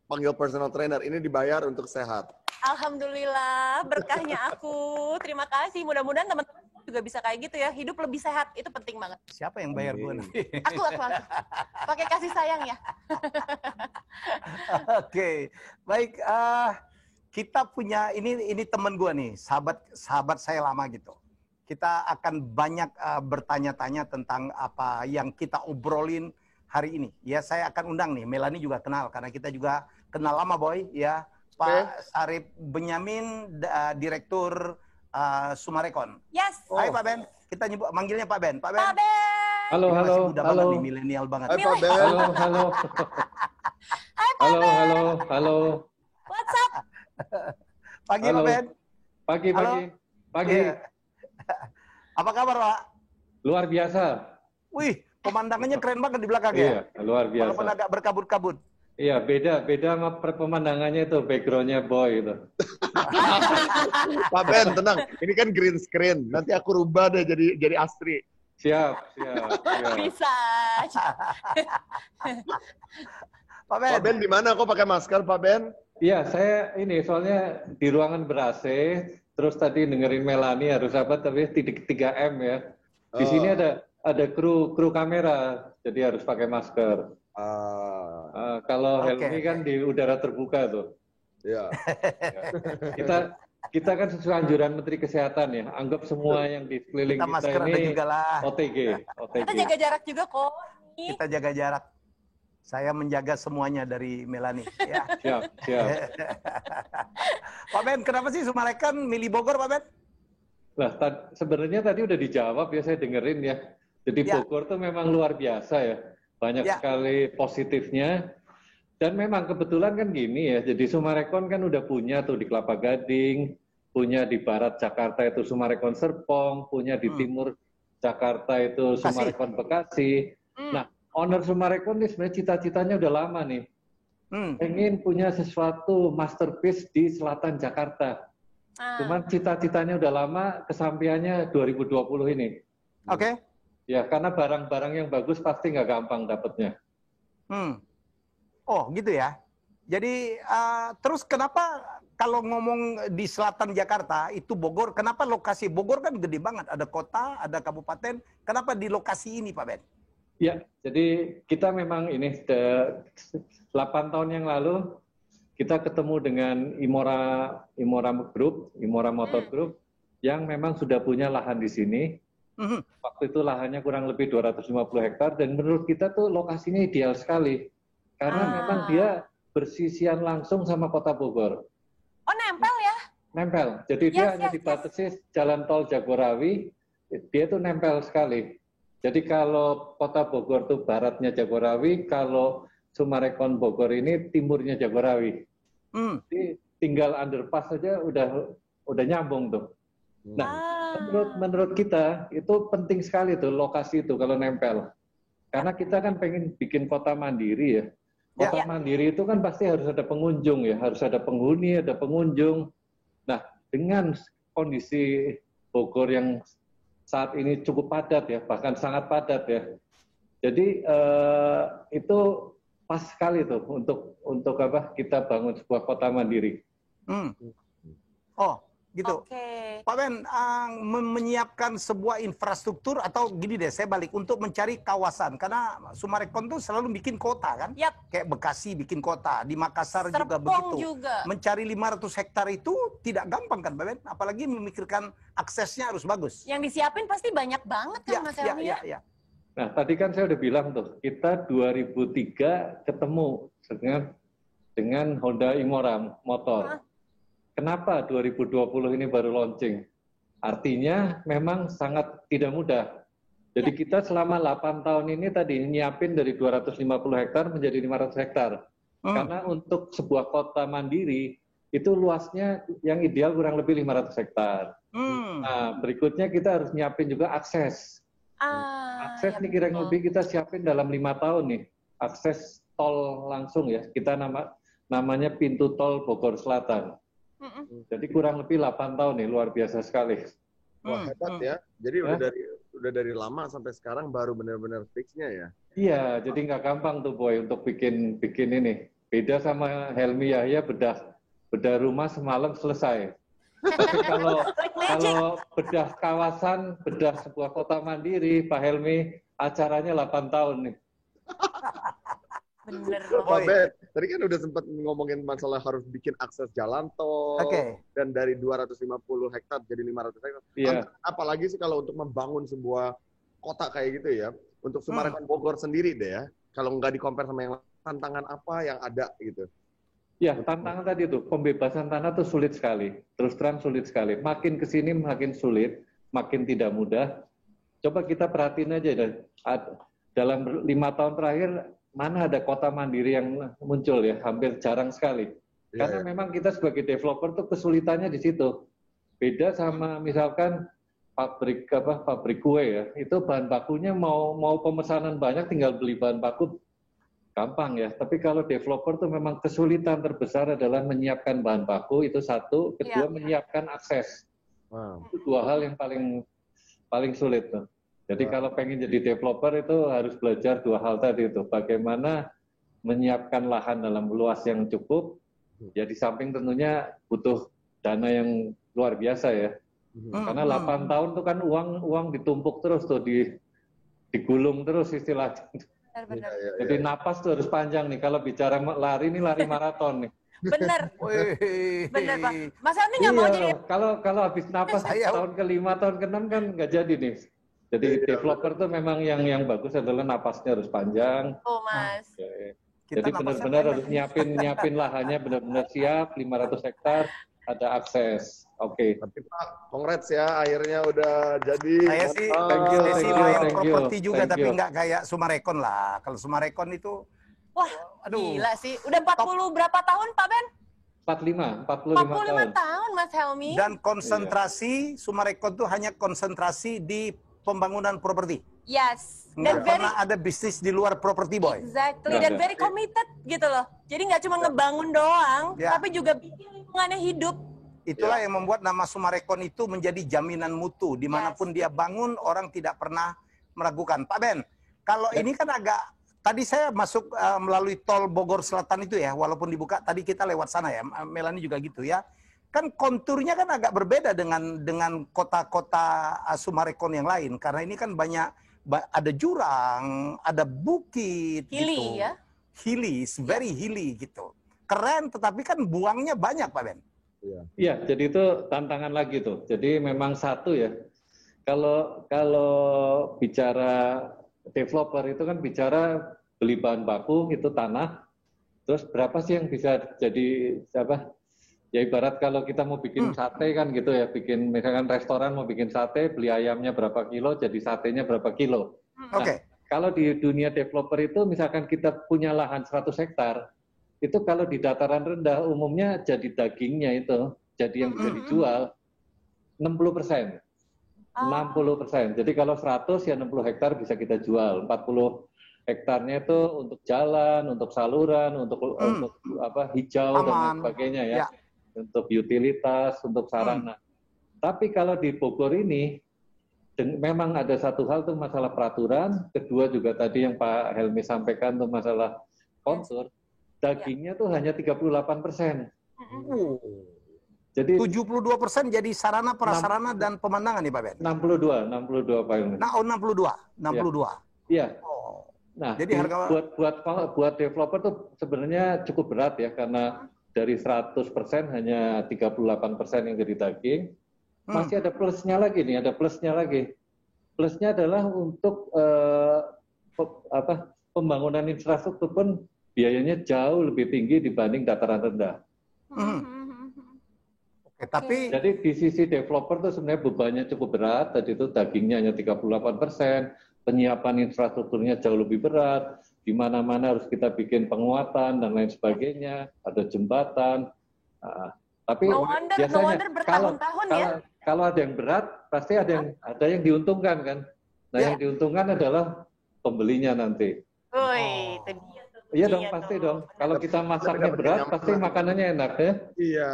S2: panggil personal trainer. Ini dibayar untuk sehat.
S3: Alhamdulillah, berkahnya aku. Terima kasih. Mudah-mudahan teman-teman juga bisa kayak gitu ya. Hidup lebih sehat, itu penting banget.
S1: Siapa yang bayar gue nanti?
S3: Aku. Pakai kasih sayang ya.
S1: Oke, baik. Kita punya ini teman gue nih, sahabat saya lama gitu. Kita akan banyak bertanya-tanya tentang apa yang kita obrolin hari ini. Ya, saya akan undang nih. Melanie juga kenal karena kita juga kenal lama, Boy. Ya, Pak Sarip Benyamin, Direktur Sumarekon.
S3: Yes.
S1: Hai Pak Ben, kita manggilnya Pak Ben. Pak Ben.
S3: Pak Ben.
S4: Halo,
S1: Ini masih
S4: halo,
S1: muda
S4: halo.
S1: banget nih, milenial banget.
S2: Hai Pak Ben.
S4: Halo.
S3: Hai Pak Ben.
S4: Halo.
S3: What's up?
S1: Pagi
S4: Halo.
S1: Pak Ben.
S4: Pagi.
S1: Iya. Apa kabar Pak?
S4: Luar biasa.
S1: Wih, pemandangannya keren banget di belakang
S4: Iya,
S1: ya.
S4: luar biasa.
S1: Walaupun agak berkabut-kabut.
S4: Iya, beda sama pemandangannya itu, background-nya Boy itu.
S2: Pak Ben, tenang. Ini kan green screen. Nanti aku rubah deh jadi Astri.
S4: Siap.
S3: Bisa.
S1: Pak Ben.
S2: Pak Ben di mana? Kok pakai masker, Pak Ben?
S4: Iya, saya ini soalnya di ruangan ber-AC, terus tadi dengerin Melanie harus apa, tapi 3M ya. Di sini ada kru kamera, jadi harus pakai masker. Kalau Helmi kan di udara terbuka tuh.
S2: Iya.
S4: Kita kan sesuai anjuran Menteri Kesehatan ya, anggap semua yang di sekeliling
S1: Kita
S4: kita
S1: masker ada
S4: ini
S1: juga lah.
S4: OTG.
S3: Kita jaga jarak juga kok.
S1: Kita jaga jarak. Saya menjaga semuanya dari Melanie. Ya.
S4: Siap.
S1: Pak Ben, kenapa sih Sumarekon milih Bogor, Pak Ben?
S4: Nah, sebenarnya tadi udah dijawab ya, saya dengerin ya. Jadi Bogor tuh memang luar biasa ya. Banyak sekali positifnya. Dan memang kebetulan kan gini ya, jadi Sumarekon kan udah punya tuh di Kelapa Gading, punya di barat Jakarta itu Sumarekon Serpong, punya di timur Jakarta itu Sumarekon Bekasi. Nah, owner Sumarekon nih sebenarnya cita-citanya udah lama nih. Pengen punya sesuatu masterpiece di selatan Jakarta. Cuman cita-citanya udah lama, kesampaiannya 2020 ini.
S1: Oke.
S4: Ya, karena barang-barang yang bagus pasti nggak gampang dapatnya.
S1: Oh, gitu ya. Jadi, terus kenapa kalau ngomong di selatan Jakarta, itu Bogor, kenapa lokasi Bogor kan gede banget. Ada kota, ada kabupaten. Kenapa di lokasi ini, Pak Ben?
S4: Ya, jadi kita memang ini 8 tahun yang lalu, kita ketemu dengan Imora Motor Group, yang memang sudah punya lahan di sini. Waktu itu lahannya kurang lebih 250 hektar, dan menurut kita tuh lokasinya ideal sekali. Karena memang dia bersisian langsung sama kota Bogor.
S3: Oh, nempel ya?
S4: Nempel. Jadi dia hanya dibatasi jalan tol Jagorawi, dia tuh nempel sekali. Jadi kalau kota Bogor itu baratnya Jagorawi, kalau Sumarekon Bogor ini timurnya Jagorawi. Jadi tinggal underpass saja udah nyambung tuh. Nah, menurut kita itu penting sekali tuh lokasi itu kalau nempel. Karena kita kan pengen bikin kota mandiri ya. Kota mandiri itu kan pasti harus ada pengunjung ya, harus ada penghuni, ada pengunjung. Nah, dengan kondisi Bogor yang saat ini cukup padat ya, bahkan sangat padat ya. Jadi itu pas sekali tuh untuk apa kita bangun sebuah kota mandiri.
S1: Oh, gitu. Pak Ben, menyiapkan sebuah infrastruktur atau gini deh, saya balik untuk mencari kawasan karena Sumarekon tuh selalu bikin kota kan? Kayak Bekasi bikin kota, di Makassar juga begitu. Mencari 500 hektar itu tidak gampang kan, Pak Ben? Apalagi memikirkan aksesnya harus bagus.
S3: Yang disiapin pasti banyak banget kan, Mas Helmi ya?
S4: Nah, tadi kan saya udah bilang tuh, kita 2003 ketemu dengan Honda Imora motor. Kenapa 2020 ini baru launching? Artinya memang sangat tidak mudah. Jadi kita selama 8 tahun ini tadi nyiapin dari 250 hektar menjadi 500 hektar. Karena untuk sebuah kota mandiri, itu luasnya yang ideal kurang lebih 500 hektar. Nah, berikutnya kita harus nyiapin juga akses. Akses nih kira-kira lebih kita siapin dalam 5 tahun nih. Akses tol langsung ya. Kita namanya pintu tol Bogor Selatan. Jadi kurang lebih 8 tahun nih, luar biasa sekali.
S2: Wah, hebat ya. Jadi udah dari lama sampai sekarang baru benar-benar fixnya ya.
S4: Iya, jadi nggak gampang tuh Boy untuk bikin ini. Beda sama Helmi Yahya bedah rumah semalam selesai. Tapi kalau bedah kawasan, bedah sebuah kota mandiri, Pak Helmi, acaranya 8 tahun nih.
S3: Bener.
S2: Pak Ben, tadi kan udah sempat ngomongin masalah harus bikin akses jalan tol, dan dari 250 hektar jadi 500 hektar. Apalagi sih kalau untuk membangun sebuah kota kayak gitu ya, untuk Sumarekon Bogor sendiri deh ya, kalau nggak di-compare sama yang tantangan apa yang ada gitu.
S4: Ya, tantangan tadi itu, pembebasan tanah tuh sulit sekali, terus terang sulit sekali. Makin kesini makin sulit, makin tidak mudah. Coba kita perhatiin aja, dalam 5 tahun terakhir, mana ada kota mandiri yang muncul ya, hampir jarang sekali. Karena memang kita sebagai developer tuh kesulitannya di situ. Beda sama misalkan pabrik kue ya, itu bahan bakunya mau pemesanan banyak tinggal beli bahan baku gampang ya. Tapi kalau developer tuh memang kesulitan terbesar adalah menyiapkan bahan baku, itu satu, kedua menyiapkan akses. Itu 2 hal yang paling sulit tuh. Jadi kalau pengen jadi developer itu harus belajar 2 hal tadi itu. Bagaimana menyiapkan lahan dalam luas yang cukup. Ya di samping tentunya butuh dana yang luar biasa ya. Karena 8 tahun itu kan uang ditumpuk terus tuh, digulung terus istilahnya. Jadi napas tuh harus panjang nih. Kalau bicara lari ini lari maraton nih.
S3: Bener. Bener Pak. Mas Helmi nggak mau jadi.
S4: Kalau habis napas tahun ke-5, tahun ke-6 kan nggak jadi nih. Jadi developer tuh memang yang bagus adalah napasnya harus panjang.
S3: Oh Mas.
S4: Jadi benar-benar harus nyiapin lahannya benar-benar siap, 500 hektar, ada akses.
S2: Tapi Pak, congrats ya, akhirnya udah jadi.
S1: Saya sih,
S4: thank you.
S1: properti juga, tapi nggak kayak Sumarekon lah. Kalau Sumarekon itu,
S3: wah, gila sih. Udah 40 berapa tahun Pak Ben?
S4: 45
S3: tahun Mas Helmi.
S1: Dan konsentrasi Sumarekon itu hanya konsentrasi di pembangunan properti.
S3: Yes.
S1: Nggak pernah ada bisnis di luar properti, Boy.
S3: Exactly. Dan very committed gitu loh. Jadi nggak cuma ngebangun doang, tapi juga bikin lingkungannya hidup.
S1: Itulah yang membuat nama Sumarekon itu menjadi jaminan mutu. Dimanapun dia bangun, orang tidak pernah meragukan. Pak Ben, kalau ini kan agak, tadi saya masuk melalui tol Bogor Selatan itu ya, walaupun dibuka, tadi kita lewat sana ya, Melani juga gitu ya. Kan konturnya kan agak berbeda dengan kota-kota Sumarekon yang lain. Karena ini kan banyak, ada jurang, ada bukit
S3: hilly,
S1: gitu.
S3: Ya?
S1: Hilly, very hilly gitu. Keren, tetapi kan buangnya banyak, Pak Ben.
S4: Iya, jadi itu tantangan lagi tuh. Jadi memang satu ya, kalau bicara developer itu kan bicara beli bahan baku, itu tanah, terus berapa sih yang bisa jadi apa? Ya ibarat kalau kita mau bikin sate kan gitu ya, bikin misalkan restoran mau bikin sate, beli ayamnya berapa kilo, jadi satenya berapa kilo.
S1: Oke.
S4: Kalau di dunia developer itu misalkan kita punya lahan 100 hektar, itu kalau di dataran rendah umumnya jadi dagingnya itu, jadi yang bisa dijual 60%. 60%. Jadi kalau 100 ya 60 hektar bisa kita jual. 40 hektarnya itu untuk jalan, untuk saluran, untuk hijau dan lain sebagainya ya. Untuk utilitas, untuk sarana. Tapi kalau di Bogor ini memang ada satu hal tuh masalah peraturan, kedua juga tadi yang Pak Helmi sampaikan tuh masalah kontur, dagingnya tuh hanya 38%.
S1: Jadi 72% jadi sarana prasarana dan pemandangan nih Pak Ben.
S4: 62 Pak Helmi.
S1: Nah, 62.
S4: Iya.
S1: Oh.
S4: Nah,
S1: jadi harga
S4: buat developer tuh sebenarnya cukup berat ya karena dari 100% hanya 38% yang jadi daging. Masih ada plusnya lagi nih, Plusnya adalah untuk pembangunan infrastruktur pun biayanya jauh lebih tinggi dibanding dataran rendah.
S1: Tapi
S4: jadi di sisi developer tuh sebenarnya bebannya cukup berat. Tadi itu dagingnya hanya 38%, penyiapan infrastrukturnya jauh lebih berat. Di mana-mana harus kita bikin penguatan dan lain sebagainya. Ada jembatan. Tapi biasanya
S3: bertahun-tahun
S4: kalau ada yang berat, pasti ada yang diuntungkan kan. Nah, yang diuntungkan adalah pembelinya nanti.
S3: Itu dia.
S4: Iya dong, pasti dong. Kalau kita masaknya berat, pasti makanannya enak ya.
S2: Iya.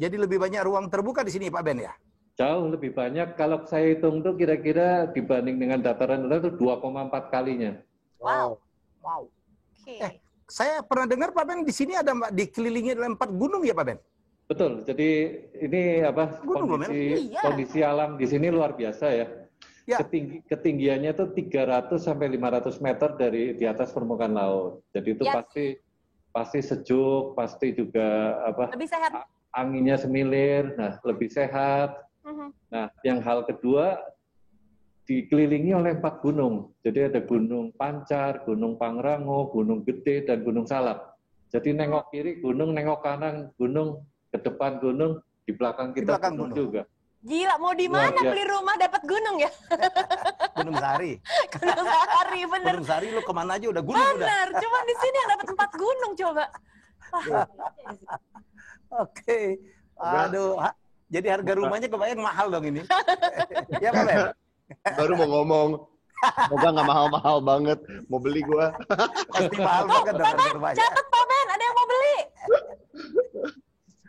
S1: Jadi lebih banyak ruang terbuka di sini Pak Ben ya?
S4: Jauh lebih banyak. Kalau saya hitung tuh kira-kira dibanding dengan dataran rendah itu 2,4 kalinya.
S3: Wow.
S1: Okay. Saya pernah dengar Pak Ben di sini ada dikelilingi oleh 4 gunung ya Pak Ben?
S4: Betul. Jadi ini kondisi alam di sini luar biasa ya. Ketinggiannya itu 300 sampai 500 meter dari di atas permukaan laut. Jadi itu pasti sejuk, pasti juga
S3: lebih sehat.
S4: Anginnya semilir, nah lebih sehat. Nah, yang hal kedua dikelilingi oleh 4 gunung. Jadi ada Gunung Pancar, Gunung Pangrango, Gunung Gede, dan Gunung Salak. Jadi nengok kiri gunung, nengok kanan gunung, ke depan gunung, di belakang kita gunung juga.
S3: Gila, mau di mana beli rumah dapat gunung ya?
S1: Gunung Sahari.
S3: Gunung Sahari, bener.
S1: Gunung Sahari lu kemana aja udah gunung udah.
S3: Bener, cuma di sini yang dapat 4 gunung coba.
S1: Oke. Aduh, jadi harga rumahnya kebayang mahal dong ini. Ya Pak Ben?
S2: Baru mau ngomong. Semoga nggak mahal-mahal banget. Mau beli gua.
S1: Pasti mahal banget dong harga rumahnya.
S3: Catat Pak Ben, ada yang mau beli.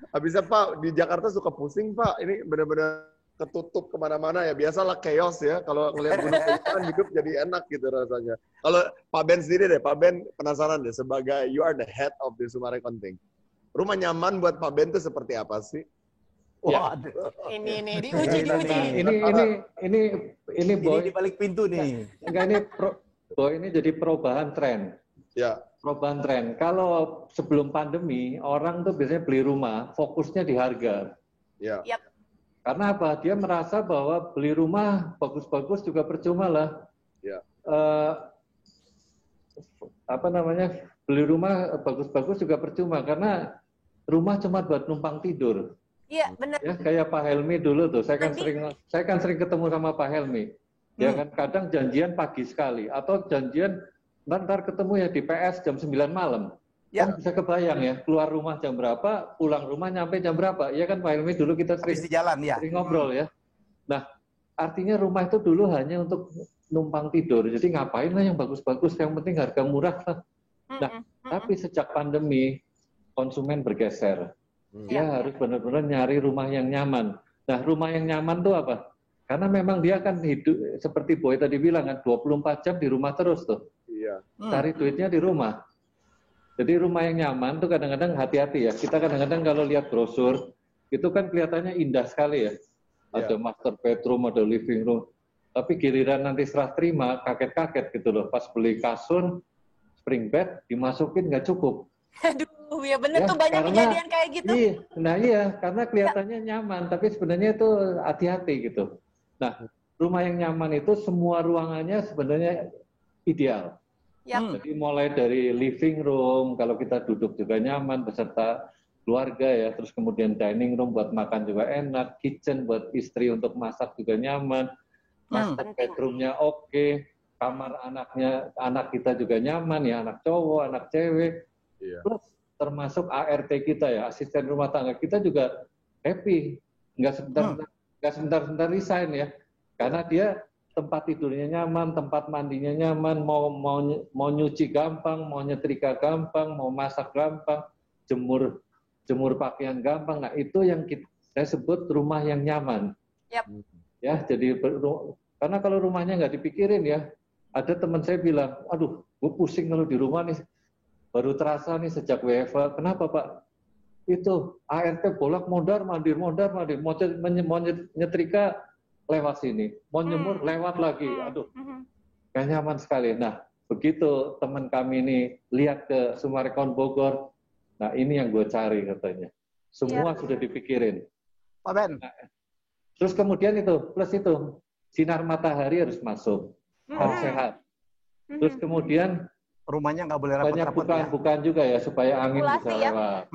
S2: Habisnya Pak, di Jakarta suka pusing Pak. Ini benar-benar ketutup kemana-mana ya. Biasalah chaos ya. Kalau ngelihat gunung kan hidup jadi enak gitu rasanya. Kalau Pak Ben sendiri deh, Pak Ben penasaran deh. Sebagai you are the head of the Summarecon. Rumah nyaman buat Pak Ben itu seperti apa sih?
S1: Wah,
S3: ini diuji.
S4: Ini Boy.
S1: Di balik pintu nih.
S4: Enggak, Boy, ini jadi perubahan tren.
S2: Ya.
S4: Perubahan tren. Kalau sebelum pandemi, orang tuh biasanya beli rumah, fokusnya di harga.
S2: Ya.
S3: Yep.
S4: Karena apa? Dia merasa bahwa beli rumah bagus-bagus juga percuma lah.
S2: Ya.
S4: Beli rumah bagus-bagus juga percuma karena rumah cuma buat numpang tidur.
S3: Iya, benar.
S4: Ya, kayak Pak Helmi dulu tuh. Saya kan sering ketemu sama Pak Helmi. Ya kan kadang janjian pagi sekali atau janjian ntar ketemu ya di PS jam 9 malam.
S1: Ya.
S4: Kan bisa kebayang ya, keluar rumah jam berapa, pulang rumah nyampe jam berapa. Ya kan Pak Helmi dulu kita
S1: Habis di jalan ya.
S4: sering ngobrol ya. Nah, artinya rumah itu dulu hanya untuk numpang tidur. Jadi ngapain lah yang bagus-bagus, yang penting harga murah lah. Nah, tapi sejak pandemi konsumen bergeser. Dia harus benar-benar nyari rumah yang nyaman. Nah, rumah yang nyaman tuh apa? Karena memang dia kan hidup seperti Boy tadi bilang kan 24 jam di rumah terus tuh.
S2: Iya.
S4: Cari duitnya di rumah. Jadi rumah yang nyaman tuh kadang-kadang hati-hati ya. Kita kadang-kadang kalau lihat brosur itu kan kelihatannya indah sekali ya. Ada master bedroom, ada living room. Tapi giliran nanti serah terima kaget-kaget gitu loh. Pas beli kasur, spring bed dimasukin nggak cukup.
S3: Aduh, ya bener tuh banyak kejadian kayak gitu.
S4: Iya, karena kelihatannya nyaman, tapi sebenarnya itu hati-hati gitu. Nah, rumah yang nyaman itu semua ruangannya sebenarnya ideal. Jadi mulai dari living room, kalau kita duduk juga nyaman beserta keluarga ya, terus kemudian dining room buat makan juga enak, kitchen buat istri untuk masak juga nyaman, master bedroomnya oke. kamar anak kita juga nyaman ya, anak cowok, anak cewek.
S2: Iya.
S4: Plus termasuk ART kita ya, asisten rumah tangga kita juga happy, nggak sebentar resign ya, karena dia tempat tidurnya nyaman, tempat mandinya nyaman, mau nyuci gampang, mau nyetrika gampang, mau masak gampang, jemur pakaian gampang. Nah itu yang saya sebut rumah yang nyaman.
S3: Yap.
S4: Ya, jadi karena kalau rumahnya nggak dipikirin ya, ada teman saya bilang, aduh, gue pusing kalau di rumah nih, baru terasa nih sejak WFH. Kenapa Pak? Itu ART bolak-mondar, mandir, mau nyetrika lewat sini, mau nyemur lewat lagi. Aduh, gak nyaman sekali. Nah, begitu teman kami ini lihat ke Summarecon Bogor, nah ini yang gue cari katanya. Semua sudah dipikirin.
S1: Pak Ben.
S4: Nah, terus kemudian itu, plus itu, sinar matahari harus masuk, harus sehat. Terus kemudian
S1: rumahnya nggak boleh rapat-rapat
S4: bukan juga ya, supaya angin bisa lewat.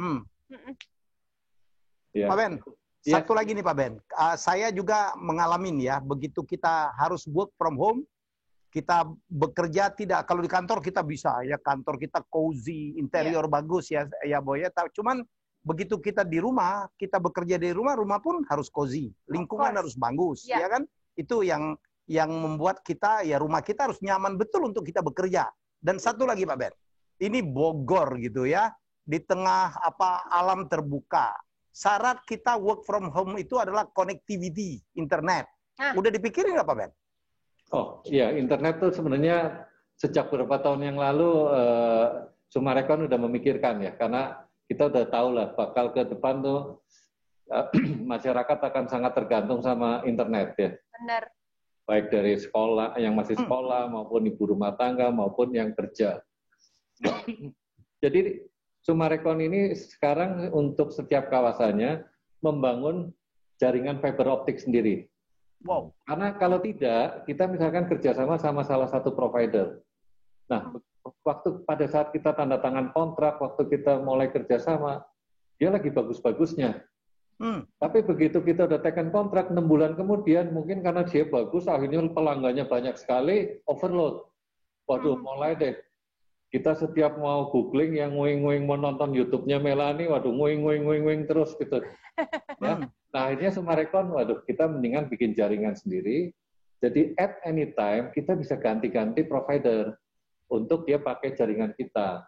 S1: Ya. Pak Ben, satu lagi nih Pak Ben, saya juga mengalami ya, begitu kita harus work from home, kita bekerja tidak, kalau di kantor kita bisa ya, kantor kita cozy, interior bagus ya Boy ya, cuman begitu kita di rumah, kita bekerja di rumah, rumah pun harus cozy, lingkungan harus bagus, ya kan? Itu yang membuat kita, ya rumah kita harus nyaman betul untuk kita bekerja. Dan satu lagi Pak Ben, ini Bogor gitu ya, di tengah alam terbuka. Syarat kita work from home itu adalah connectivity, internet. Udah dipikirin nggak Pak Ben?
S4: Oh iya, internet tuh sebenarnya sejak beberapa tahun yang lalu Summarecon udah memikirkan ya, karena kita udah tahu lah bakal ke depan tuh masyarakat akan sangat tergantung sama internet ya.
S3: Benar.
S4: Baik dari sekolah, yang masih sekolah, maupun ibu rumah tangga, maupun yang kerja. Jadi Summarecon ini sekarang untuk setiap kawasannya membangun jaringan fiber optik sendiri.
S1: Wow.
S4: Karena kalau tidak, kita misalkan kerjasama sama salah satu provider. Nah, pada saat kita tanda tangan kontrak, waktu kita mulai kerjasama, dia lagi bagus-bagusnya. Tapi begitu kita udah tekan kontrak 6 bulan kemudian, mungkin karena dia bagus, akhirnya pelanggannya banyak sekali, overload. Waduh, mulai deh. Kita setiap mau googling, yang nguing-nguing mau nonton YouTube-nya Melani, waduh, nguing terus gitu. Ya. Nah, akhirnya Summarecon, waduh, kita mendingan bikin jaringan sendiri. Jadi at any time, kita bisa ganti-ganti provider untuk dia pakai jaringan kita.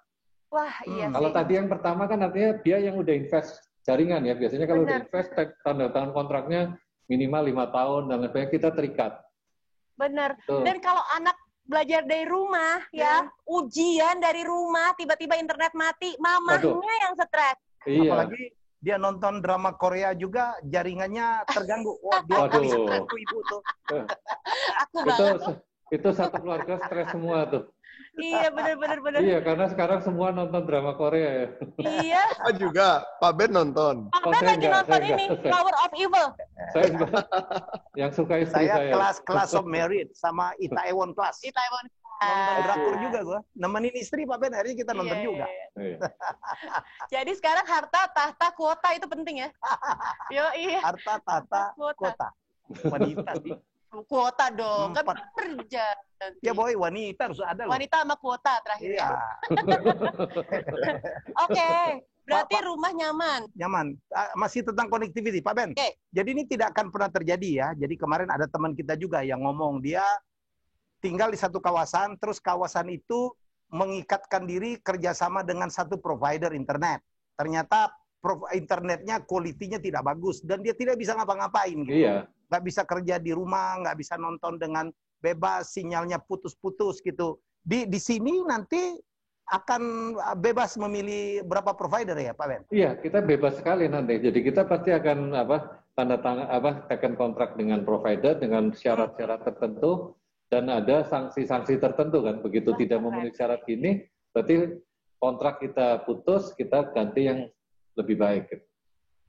S3: Wah, iya.
S4: Kalau tadi yang pertama kan artinya dia yang udah invest jaringan ya. Biasanya kalau udah invest, tanda tangan kontraknya minimal 5 tahun dan lain sebagainya, kita terikat.
S3: Benar. Dan kalau anak belajar dari rumah ya, ujian dari rumah, tiba-tiba internet mati, mamahnya yang stres.
S1: Iya. Apalagi dia nonton drama Korea juga, jaringannya terganggu. Wah, 2 kali ibu tuh.
S3: Aku banget.
S4: Itu satu keluarga stres semua tuh.
S3: Iya, benar.
S4: Iya, karena sekarang semua nonton drama Korea ya.
S3: Iya.
S2: Juga, Pak Ben nonton.
S3: Pak Ben lagi nonton ini, Power of Evil.
S4: Saya yang suka istri saya.
S1: Class of Merit sama Itaewon Class.
S3: Itaewon
S1: Nonton drakor juga gua. Nemenin istri Pak Ben, hari ini kita nonton juga.
S3: Jadi sekarang harta, tahta, kuota itu penting ya. Iya.
S1: Harta, tahta, kuota. Wanita sih.
S3: Kuota dong, kan kerja.
S1: Ya Boy, wanita harus ada loh.
S3: Wanita sama kuota terakhir. Iya. Oke, berarti rumah nyaman.
S1: Nyaman. Masih tentang connectivity, Pak Ben. Jadi ini tidak akan pernah terjadi ya. Jadi kemarin ada teman kita juga yang ngomong, dia tinggal di satu kawasan, terus kawasan itu mengikatkan diri kerjasama dengan satu provider internet. Ternyata internetnya kualitinya tidak bagus dan dia tidak bisa ngapa-ngapain gitu.
S4: Iya.
S1: Nggak bisa kerja di rumah, nggak bisa nonton dengan bebas, sinyalnya putus-putus gitu. Di sini nanti akan bebas memilih berapa provider ya, Pak Ben?
S4: Iya, kita bebas sekali nanti. Jadi kita pasti akan tanda tangan tekan kontrak dengan provider dengan syarat-syarat tertentu dan ada sanksi-sanksi tertentu kan. Begitu tidak memenuhi syarat ini, berarti kontrak kita putus, kita ganti yang lebih baik.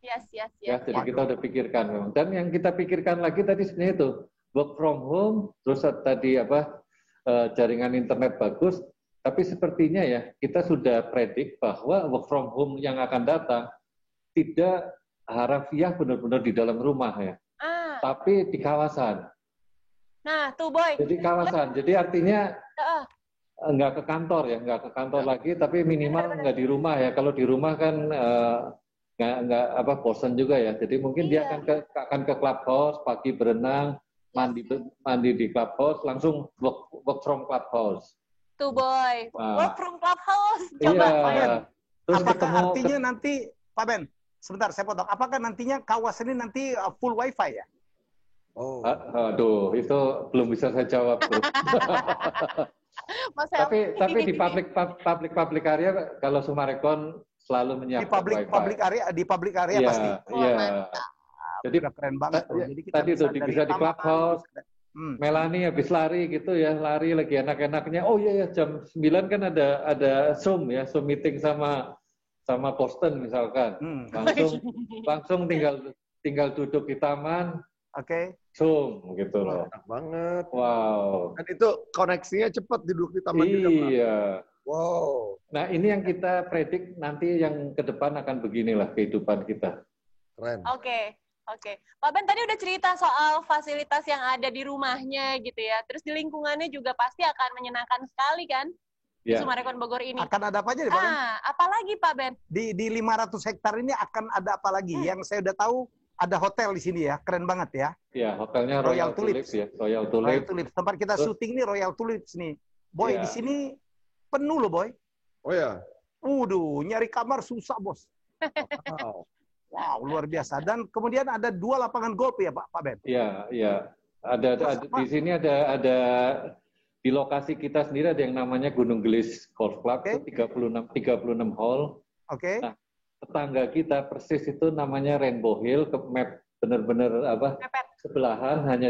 S3: Yes.
S4: Ya, jadi kita udah pikirkan memang. Dan yang kita pikirkan lagi tadi sebenarnya itu work from home, terus tadi jaringan internet bagus. Tapi sepertinya ya kita sudah predik bahwa work from home yang akan datang tidak harafiah benar-benar di dalam rumah ya, tapi di kawasan.
S3: Nah, tuh Boy.
S4: Jadi kawasan. Jadi artinya nggak ke kantor ya, nggak ke kantor lagi, tapi minimal nggak di rumah ya. Kalau di rumah kan nggak apa bosan juga ya. Jadi mungkin dia akan ke clubhouse, pagi berenang, mandi di clubhouse, langsung work from clubhouse.
S3: Tuh Boy, work from clubhouse. Coba.
S4: Iya. Terus
S1: apakah artinya nanti, Pak Ben, sebentar saya potong. Apakah nantinya kawasan ini nanti full wifi ya?
S2: Oh.
S4: Aduh, itu belum bisa saya jawab tuh. tapi di public area kalau Summarecon selalu menyiapkan
S1: di public area
S4: iya,
S1: pasti.
S4: Iya.
S1: Jadi keren banget.
S4: Jadi kita tadi tuh bisa di clubhouse. Melanie habis lari gitu ya, lari lagi enak-enaknya. Oh iya ya, jam 9 kan ada Zoom ya, Zoom meeting sama Boston misalkan. Langsung tinggal duduk di taman.
S1: Oke.
S4: Zoom gitu loh.
S2: Enak banget.
S4: Wow.
S2: Dan itu koneksinya cepat duduk di taman juga.
S4: Iya.
S2: Wow.
S4: Nah, ini yang kita predik nanti yang ke depan akan beginilah kehidupan kita.
S2: Keren.
S3: Oke. Pak Ben tadi udah cerita soal fasilitas yang ada di rumahnya gitu ya. Terus di lingkungannya juga pasti akan menyenangkan sekali kan? Di Summarecon Bogor ini.
S1: Akan ada apa aja di Pak Ben?
S3: Apalagi Pak Ben?
S1: Di 500 hektar ini akan ada apa lagi? Yang saya udah tahu ada hotel di sini ya, keren banget ya.
S4: Iya, hotelnya Royal Tulips ya, Royal Tulips.
S1: Tempat kita syuting nih Royal Tulips nih. Boy, di sini penuh loh, Boy.
S2: Oh ya.
S1: Nyari kamar susah, Bos. Wow, luar biasa. Dan kemudian ada 2 lapangan golf ya, Pak Ben?
S4: Iya. Ada di sini ada di lokasi kita sendiri ada yang namanya Gunung Gelis Golf Club, itu 36 hole.
S1: Oke.
S4: Nah, tetangga kita persis itu namanya Rainbow Hill, ke map benar-benar sebelahan, hanya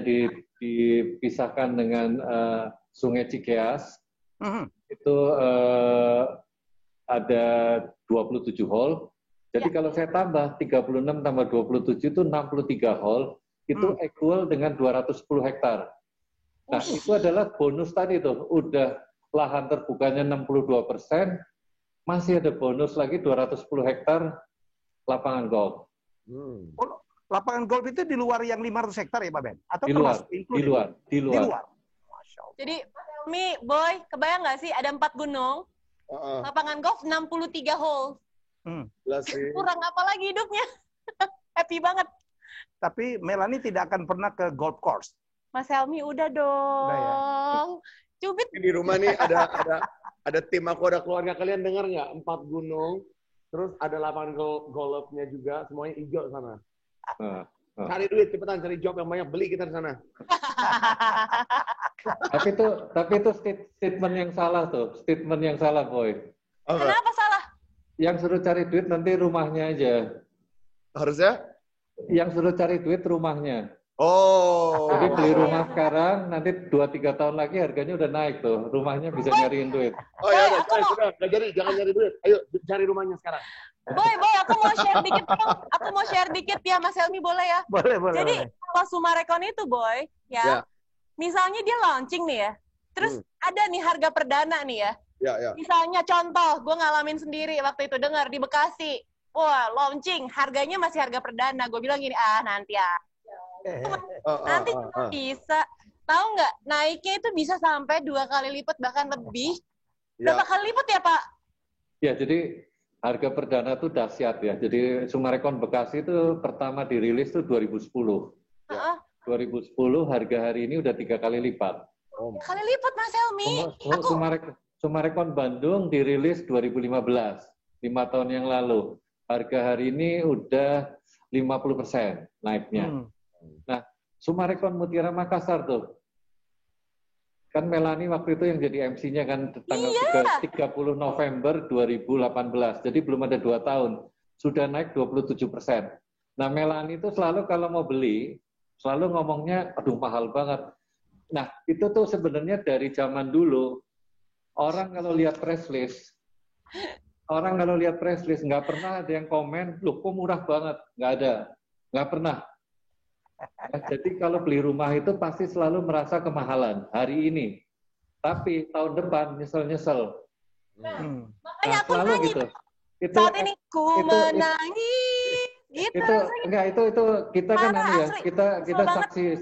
S4: dipisahkan dengan Sungai Cikeas. Itu ada 27 hole. Jadi kalau saya tambah 36 tambah 27 itu 63 hole, itu equal dengan 210 hektar. Nah, itu adalah bonus tadi tuh, udah lahan terbukanya 62%, masih ada bonus lagi 210 hektar lapangan golf.
S1: Lapangan golf itu di luar yang 500 hektar ya Pak Ben? Atau
S4: di luar.
S1: Masya Allah.
S3: Jadi, Boy, kebayang nggak sih ada 4 gunung, lapangan golf 63 hole. Kurang apa lagi hidupnya? Happy banget.
S1: Tapi Melanie tidak akan pernah ke golf course.
S3: Mas Helmi udah dong.
S1: Udah ya?
S3: Cubit.
S2: Di rumah nih ada tim aku, ada keluarga. Kalian dengar nggak? 4 gunung, terus ada lapangan golfnya juga, semuanya hijau sana. Cari duit, cepetan cari job yang banyak, beli kita di sana.
S4: tapi itu statement yang salah tuh, statement yang salah, Boy.
S3: Kenapa salah?
S4: Yang suruh cari duit nanti rumahnya aja.
S2: Harusnya?
S4: Yang suruh cari duit rumahnya.
S2: Oh.
S4: Jadi beli rumah sekarang, nanti 2-3 tahun lagi harganya udah naik tuh. Rumahnya bisa nyariin duit.
S2: Oh ya udah, sudah. Nggak jadi, jangan nyari duit. Ayo, cari rumahnya sekarang.
S3: Boy, aku mau share dikit dong. Aku mau share dikit ya, Mas Helmi, boleh ya?
S1: Boleh.
S3: Jadi, kalau Summarecon itu, Boy, ya, misalnya dia launching nih ya, terus ada nih harga perdana nih ya.
S2: Ya.
S3: Misalnya contoh, gue ngalamin sendiri waktu itu dengar di Bekasi. Wah, launching, harganya masih harga perdana. Gue bilang gini, nanti ya. Nanti bisa. Tahu nggak, naiknya itu bisa sampai 2 kali lipat, bahkan lebih. Berapa kali lipat ya, Pak?
S4: Ya, jadi harga perdana itu dahsyat ya. Jadi Summarecon Bekasi itu pertama dirilis itu 2010. 2010 harga hari ini udah 3 kali lipat.
S3: 3 kali lipat, Mas Helmi.
S4: Summarecon Bandung dirilis 2015, 5 tahun yang lalu. Harga hari ini udah 50% naiknya. Nah, Summarecon Mutiara Makassar tuh. Kan Melanie waktu itu yang jadi MC-nya kan tanggal 30 November 2018. Jadi belum ada 2 tahun. Sudah naik 27%. Nah, Melanie itu selalu kalau mau beli, selalu ngomongnya, aduh mahal banget. Nah, itu tuh sebenarnya dari zaman dulu. Orang kalau lihat press list, nggak pernah ada yang komen, loh kok murah banget. Nggak ada. Nggak pernah. Nah, jadi kalau beli rumah itu pasti selalu merasa kemahalan hari ini. Tapi tahun depan nyesel-nyesel.
S3: Makanya aku
S4: selalu
S3: nanya
S4: gitu.
S3: saat ini ku menangis. Gitu.
S4: Itu kita kan kita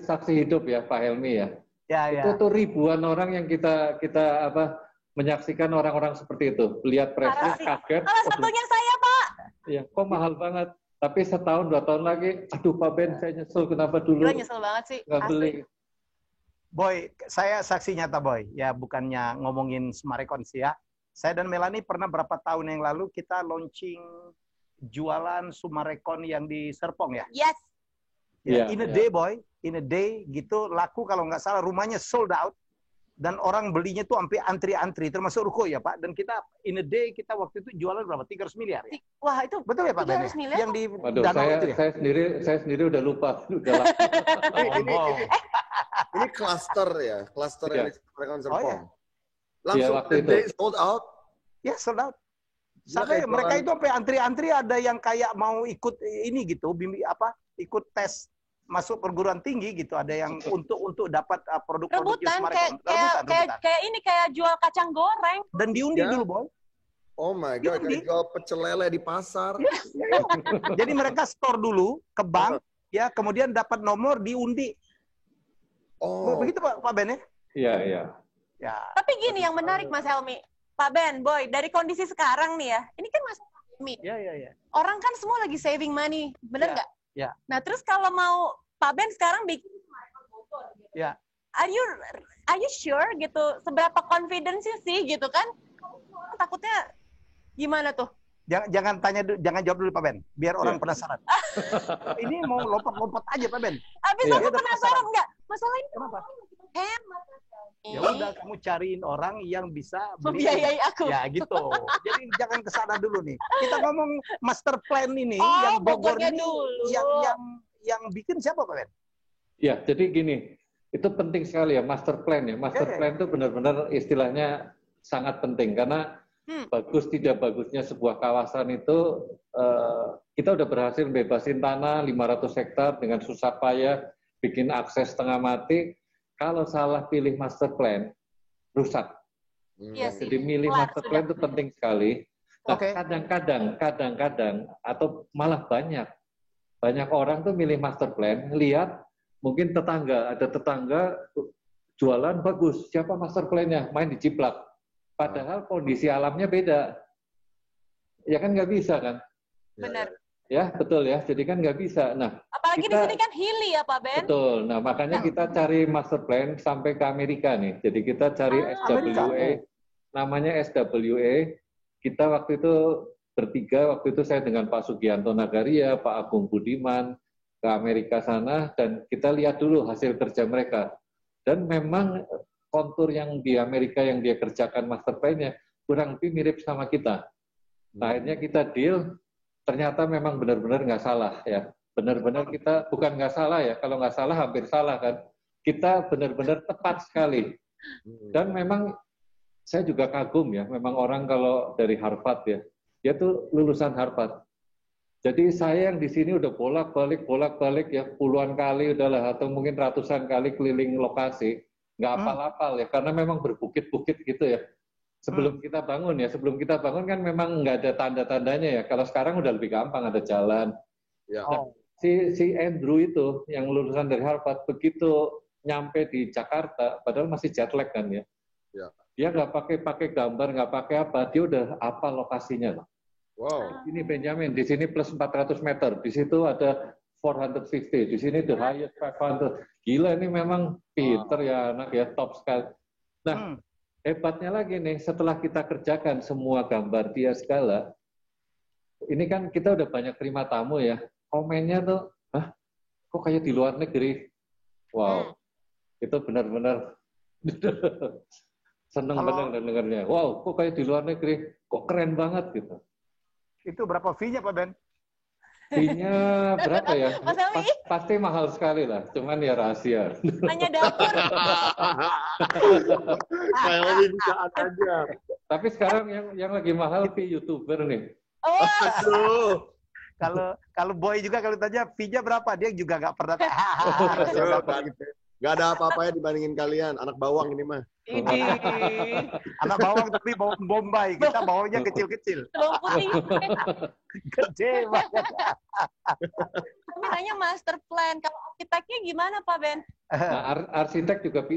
S4: saksi hidup ya Pak Helmi ya.
S1: Ya,
S4: itu tuh ribuan orang yang kita apa menyaksikan orang-orang seperti itu. Lihat press release kaget.
S3: Salah satunya saya, Pak.
S4: Iya, kok mahal banget. Tapi setahun 2 tahun lagi, aduh Pak Ben, saya nyesel kenapa dulu.
S3: Gila, nyesel banget sih.
S4: Nggak beli.
S1: Boy, saya saksi nyata Boy. Ya bukannya ngomongin Smarekon sih ya. Saya dan Melanie pernah berapa tahun yang lalu kita launching jualan Sumarekon yang di Serpong ya.
S3: Yes.
S1: Ya, in a day Boy, in a day gitu laku kalau nggak salah rumahnya sold out dan orang belinya tuh sampai antri-antri termasuk ruko ya Pak. Dan kita in a day kita waktu itu jualan berapa? 300 miliar ya.
S3: Wah, itu
S1: Betul ya Pak Ben?
S3: 300 miliar.
S1: Yang di
S4: Waduh,
S1: Danau itu ya.
S4: saya sendiri udah lupa, udah lama.
S2: Ini cluster ya, cluster yang di Smarekon Serpong.
S1: Oh, ya.
S2: Langsung
S4: waktu
S2: the
S4: itu.
S2: day sold out.
S1: Ya sold out.
S2: Gila,
S1: Sampai
S2: kayak
S1: mereka
S2: jualan.
S1: itu sampai antri-antri ada yang kayak mau ikut ini gitu, ikut tes masuk perguruan tinggi gitu, ada yang untuk dapat produk-produk
S3: Rebutan
S1: Smarekon.
S3: kayak ini kayak jual kacang goreng.
S1: Dan diundi
S2: Ya.
S1: dulu, Boy.
S2: Oh my god, kayak jual pecel lele di pasar.
S1: Jadi mereka store dulu ke bank, ya, kemudian dapat nomor diundi.
S2: Oh.
S1: Begitu Pak Ben ya?
S4: Iya, iya.
S1: Ya.
S3: Tapi gini yang menarik Mas Helmi, Pak Ben, Boy, dari kondisi sekarang nih ya, ini kan masa pandemi.
S1: Ya.
S3: Orang kan semua lagi saving money, bener nggak?
S1: Ya.
S3: Nah terus kalau mau Pak Ben sekarang bikin Smarekon Bogor, gitu.
S1: Ya.
S3: Are you sure gitu? Seberapa confidence sih gitu kan? Takutnya gimana tuh?
S1: Jangan jawab dulu Pak Ben, biar orang penasaran. Ini mau lompat-lompat aja Pak Ben.
S3: Habis
S4: Iya.
S3: aku penasaran nggak? Masalahnya
S1: Kenapa?
S3: hemat.
S1: Ya udah kamu cariin orang yang bisa
S3: Membiayai aku.
S1: Ya gitu. Jadi jangan ke sana dulu nih. Kita ngomong master plan ini
S3: Oh,
S1: yang Bogor
S3: Bogornya
S1: ini
S3: dulu.
S1: yang bikin siapa Pak Ben?
S4: Ya, jadi gini, itu penting sekali ya master plan ya. Master
S1: Ya.
S4: plan itu benar-benar istilahnya sangat penting karena bagus tidak bagusnya sebuah kawasan itu kita udah berhasil bebasin tanah 500 hektar dengan susah payah, bikin akses setengah mati. Kalau salah pilih master plan, rusak.
S3: Iya sih.
S4: Jadi milih
S3: Kelar,
S4: master
S3: sudah.
S4: plan itu penting sekali. Nah,
S1: Oke.
S4: kadang-kadang atau malah banyak orang tuh milih master plan, lihat mungkin ada tetangga jualan bagus, siapa master plan-nya? Main diciplak. Padahal kondisi alamnya beda. Ya kan nggak bisa kan?
S3: Benar.
S4: Ya, betul ya. Jadi kan nggak bisa. Nah,
S3: Apalagi di sini kan hilly ya Pak Ben.
S4: betul. Nah, makanya kita cari master plan sampai ke Amerika nih. Jadi kita cari SWA, namanya SWA. Kita waktu itu bertiga, waktu itu saya dengan Pak Sugianto Nagaria, Pak Agung Budiman, ke Amerika sana, dan kita lihat dulu hasil kerja mereka. Dan memang kontur yang di Amerika yang dia kerjakan master plan-nya kurang lebih mirip sama kita. Nah, akhirnya kita deal, ternyata memang benar-benar nggak salah ya. Benar-benar kita bukan nggak salah ya, kalau nggak salah hampir salah kan. Kita benar-benar tepat sekali. Dan memang saya juga kagum ya, memang orang kalau dari Harvard ya, dia tuh lulusan Harvard. Jadi saya yang di sini udah bolak-balik ya, puluhan kali udahlah, atau mungkin ratusan kali keliling lokasi, nggak hafal-hafal ya, karena memang berbukit-bukit gitu ya. Sebelum kita bangun kan memang nggak ada tanda-tandanya ya. Kalau sekarang udah lebih gampang, ada jalan.
S2: Ya.
S1: Oh.
S4: Si Andrew itu yang lulusan dari Harvard, begitu nyampe di Jakarta, padahal masih jet lag kan ya.
S2: Ya.
S4: Dia nggak pakai gambar, nggak pakai apa, dia udah hafal lokasinya loh.
S2: Wow.
S4: Ini Benjamin, di sini plus 400 meter, di situ ada 450, di sini the highest 500. Gila, ini memang pinter ya anak ya, top sekali. Nah, hebatnya lagi nih, setelah kita kerjakan semua gambar dia segala, ini kan kita udah banyak terima tamu ya, komennya tuh, hah, kok kayak di luar negeri? Wow, itu benar-benar seneng banget dengarnya. Wow, kok kayak di luar negeri, kok keren banget gitu.
S1: Itu berapa fee-nya Pak Ben?
S4: Fee-nya berapa ya?
S3: Mas Helmi?
S4: Pasti mahal sekali lah, cuman ya rahasia.
S3: Hanya dapur.
S2: Kayak lebih bisa aja.
S4: Tapi sekarang yang lagi mahal fee YouTuber nih.
S3: Oh,
S2: Aduh.
S1: Kalau Boy juga kalau tanya fee-nya berapa, dia juga nggak pernah
S2: Gak ada apa-apanya dibandingin kalian. Anak bawang ini mah.
S3: ini
S1: anak bawang tapi bawang Bombay, kita bawangnya kecil-kecil.
S3: bawang putih.
S1: Gede banget.
S3: Tapi nanya master plan. Kalau arsiteknya gimana Pak Ben?
S4: Nah, arsitek juga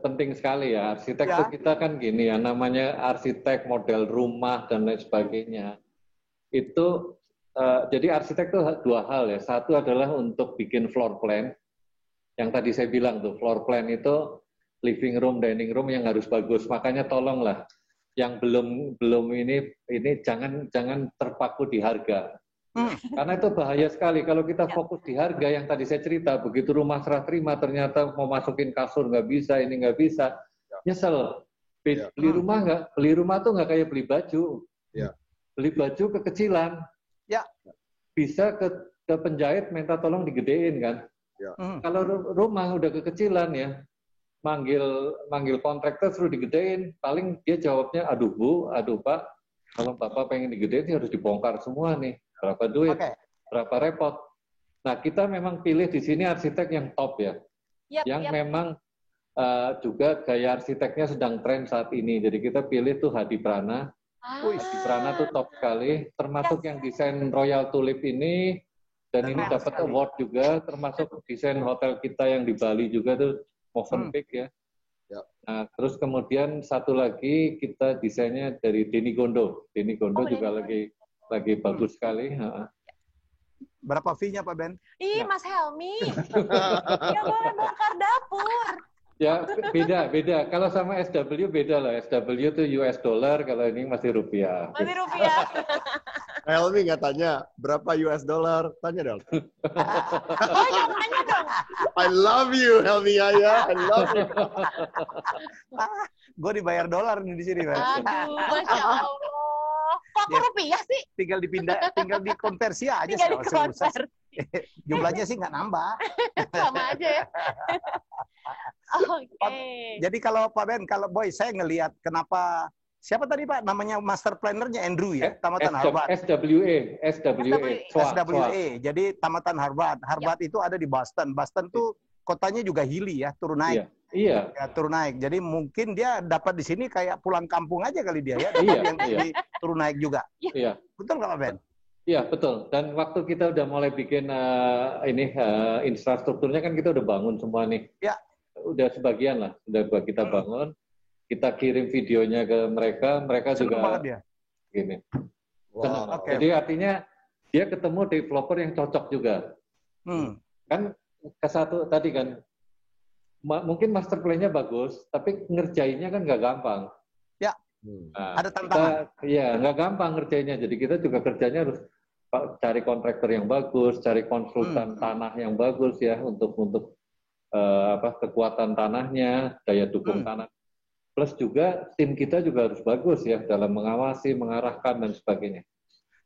S4: penting sekali ya. Arsitek tuh kita kan gini ya, namanya arsitek model rumah dan lain sebagainya. Itu jadi arsitek tuh dua hal ya. Satu adalah untuk bikin floor plan. Yang tadi saya bilang tuh, floor plan itu living room, dining room yang harus bagus. Makanya tolonglah yang belum ini jangan terpaku di harga. Karena itu bahaya sekali kalau kita fokus di harga yang tadi saya cerita, begitu rumah serah terima ternyata mau masukin kasur nggak bisa, ini nggak bisa, nyesel. Beli rumah tuh nggak kayak beli baju. Beli baju kekecilan, bisa ke penjahit minta tolong digedein kan. Kalau rumah udah kekecilan ya, manggil kontraktor suruh digedein, paling dia jawabnya, aduh Bu, aduh Pak, kalau Bapak pengen digedein harus dibongkar semua nih. Berapa duit, berapa repot. Nah, kita memang pilih di sini arsitek yang top ya. Yang memang juga gaya arsiteknya sedang tren saat ini. Jadi kita pilih tuh Hadi Prana. Hadi Prana tuh top sekali. Termasuk yang desain Royal Tulip ini. Dan ini dapat award juga. Termasuk desain hotel kita yang di Bali juga tuh Movenpick ya. Nah, terus kemudian satu lagi kita desainnya dari Denny Gondo. Denny Gondo juga lagi bagus sekali.
S1: Berapa fee-nya Pak Ben?
S3: Mas Helmi. Nggak boleh bongkar dapur.
S4: Ya, beda. Kalau sama SW beda lah. SW itu US dollar, kalau ini masih rupiah.
S3: Masih rupiah.
S2: Helmi nggak tanya, berapa US dollar? Tanya dong.
S3: Oh, jangan tanya dong.
S2: I love you, Helmi Yaya. I love you.
S1: Gue dibayar dolar nih di sini, Pak.
S3: Aduh, Masya Allah. Kok rupiah sih?
S1: Tinggal dikonversi aja.
S3: Tinggal dikonversi.
S1: Jumlahnya sih nggak nambah.
S3: Sama aja ya. Oke.
S1: Jadi kalau Pak Ben, kalau Boy, saya ngelihat kenapa, siapa tadi Pak namanya master plannernya Andrew ya, tamatan Harvard. SWA. Jadi tamatan Harvard. Harvard itu ada di Boston. Boston tuh kotanya juga hilly ya, turun naik.
S4: Iya.
S1: Ya, turun naik. Jadi mungkin dia dapat di sini kayak pulang kampung aja kali dia ya. Yang turun naik juga.
S4: Iya.
S1: Betul nggak Pak Ben?
S4: Iya, betul. Dan waktu kita udah mulai bikin infrastrukturnya kan kita udah bangun semua nih.
S1: Ya.
S4: Udah sebagian lah, udah kita bangun. Kita kirim videonya ke mereka, mereka
S1: seneng
S4: juga
S1: dia.
S4: gini.
S2: Wow.
S4: Jadi artinya dia ketemu developer yang cocok juga. Kan ke satu tadi kan, mungkin master plan-nya bagus, tapi ngerjainnya kan nggak gampang.
S1: Ya, ada tantangan.
S4: Iya, nggak gampang ngerjainnya. Jadi kita juga kerjanya harus cari kontraktor yang bagus, cari konsultan tanah yang bagus ya untuk kekuatan tanahnya, daya dukung tanah. Plus juga tim kita juga harus bagus ya dalam mengawasi, mengarahkan dan sebagainya.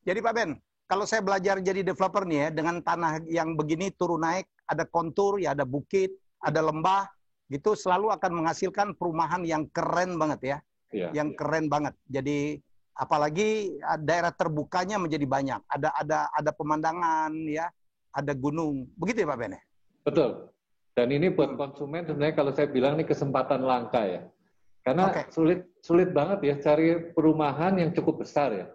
S1: Jadi Pak Ben, kalau saya belajar jadi developer nih ya, dengan tanah yang begini turun naik, ada kontur, ya ada bukit, ada lembah, gitu selalu akan menghasilkan perumahan yang keren banget ya. Yang keren banget. Jadi apalagi daerah terbukanya menjadi banyak. Ada pemandangan ya, ada gunung. Begitu ya Pak Ben?
S4: Betul. Dan ini buat konsumen sebenarnya kalau saya bilang ini kesempatan langka ya. Karena sulit banget ya cari perumahan yang cukup besar ya.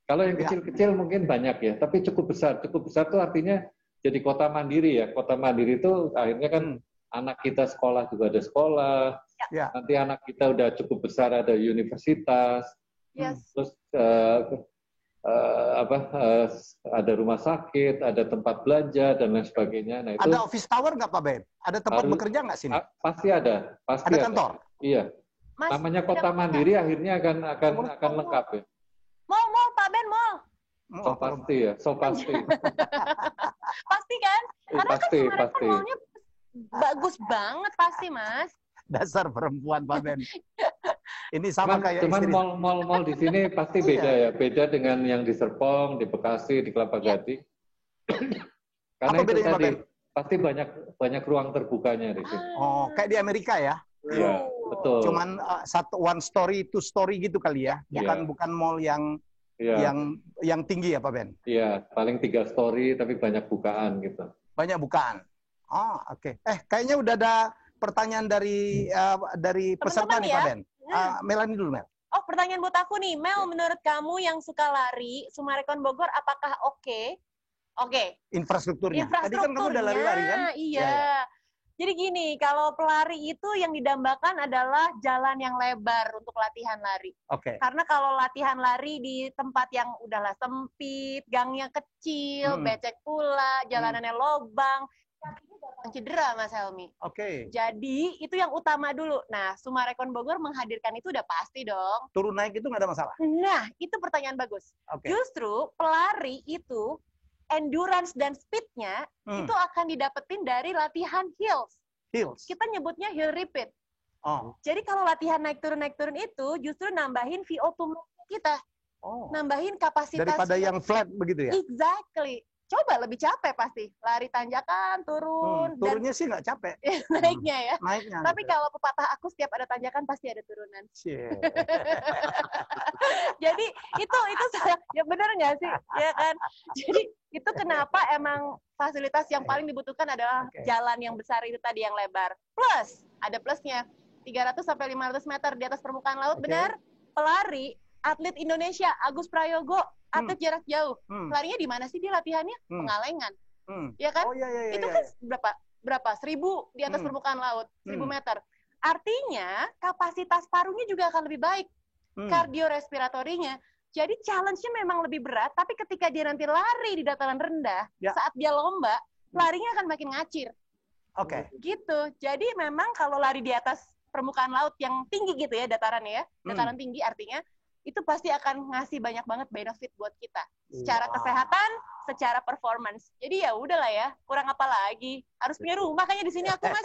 S4: Kalau yang kecil-kecil mungkin banyak ya, tapi cukup besar. Cukup besar tuh artinya jadi kota mandiri ya. Kota mandiri itu akhirnya kan anak kita sekolah juga ada sekolah. Nanti anak kita udah cukup besar ada universitas. Terus ada rumah sakit, ada tempat belanja dan lain sebagainya. Nah, itu
S1: ada office tower nggak Pak Ben? Ada tempat bekerja nggak sini?
S4: Pasti ada. Pasti
S1: ada kantor.
S4: Iya. Mas, namanya kota mandiri akhirnya akan lengkap ya.
S3: Mall Pak Ben, mall.
S4: Pasti ya, pasti.
S3: Pasti kan? Karena
S4: pasti,
S3: kan mallnya bagus banget pasti Mas.
S1: Dasar perempuan Pak Ben. Ini sama kayak
S4: cuman
S1: istri.
S4: Mall di sini pasti beda ya, beda dengan yang di Serpong, di Bekasi, di Kelapa Gading. Karena itu tadi pasti banyak ruang terbukanya di sini.
S1: Oh, kayak di Amerika ya?
S4: Iya, betul.
S1: Cuman one story, two story gitu kali ya, bukan mall yang tinggi ya Pak Ben?
S4: Iya, paling 3 story tapi banyak bukaan gitu.
S1: Banyak bukaan. Oh, oke. Kayaknya udah ada pertanyaan dari peserta nih Pak Ben. Melanie dulu Mel.
S3: Oh, pertanyaan buat aku nih, Mel. Menurut kamu yang suka lari, Summarecon Bogor, apakah oke? Oke.
S1: Infrastrukturnya. Tadi kan kamu udah lari-lari kan?
S3: Iya. Jadi gini, kalau pelari itu yang didambakan adalah jalan yang lebar untuk latihan lari.
S1: Oke.
S3: Karena kalau latihan lari di tempat yang udahlah sempit, gangnya kecil, becek pula, jalanannya lobang, kakinya gampang cedera, Mas Helmi.
S1: Oke.
S3: Jadi itu yang utama dulu. Nah, Sumarekon Bogor menghadirkan itu udah pasti dong.
S1: Turun naik itu nggak ada masalah?
S3: Nah, itu pertanyaan bagus.
S1: Oke.
S3: Justru pelari itu endurance dan speed-nya itu akan didapetin dari latihan hills.
S1: Hills.
S3: Kita nyebutnya hill repeat.
S1: Oh.
S3: Jadi kalau latihan naik turun itu justru nambahin VO2 kita.
S1: Oh.
S3: Nambahin kapasitas.
S1: Daripada yang flat begitu ya?
S3: Exactly. Coba lebih capek pasti. Lari tanjakan, turun.
S1: Turunnya sih nggak capek.
S3: Naiknya ya.
S1: Naiknya.
S3: Tapi kalau pepatah aku setiap ada tanjakan pasti ada turunan. Jadi itu ya benar nggak sih? Ya kan? Jadi itu kenapa emang fasilitas yang paling dibutuhkan adalah jalan yang besar itu tadi yang lebar. Plus, ada plusnya. 300 sampai 500 meter di atas permukaan laut, benar? Pelari, atlet Indonesia, Agus Prayogo, atlet jarak jauh. Larinya di mana sih dia latihannya? Pengalengan. Ya kan?
S1: Oh, iya,
S3: itu kan berapa? 1000 di atas permukaan laut, 1000 meter. Artinya kapasitas parunya juga akan lebih baik. Kardiorespiratorinya. Jadi challenge-nya memang lebih berat, tapi ketika dia nanti lari di dataran rendah, saat dia lomba, larinya akan makin ngacir.
S1: Oke.
S3: Gitu. Jadi memang kalau lari di atas permukaan laut yang tinggi gitu ya, datarannya ya, dataran tinggi artinya, itu pasti akan ngasih banyak banget benefit buat kita. Secara kesehatan, secara performance. Jadi ya udahlah ya, kurang apa lagi. Harus punya rumah, kayaknya di sini aku Mas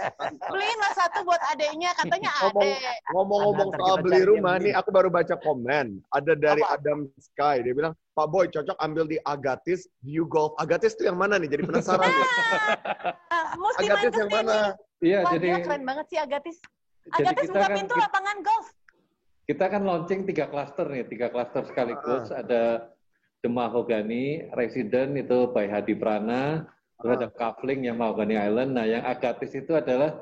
S3: beliin lah satu buat adeknya, katanya adek.
S2: Ngomong-ngomong soal beli rumah nih, aku baru baca komen. Ada dari Adam Sky, dia bilang, Pak Boy cocok ambil di Agatis View Golf. Agatis itu yang mana nih? Jadi penasaran.
S3: Mesti
S2: Agatis yang mana?
S4: Iya,
S3: wah,
S4: jadi
S3: gila, keren banget sih Agatis.
S4: Jadi
S3: Agatis buka pintu lapangan golf.
S4: Kita kan launching 3 klaster nih, 3 klaster sekaligus. Ada The Mahogany, Resident itu by Hadi Prana, terus ada Kavling yang Mahogany Island. Nah, yang Agatis itu adalah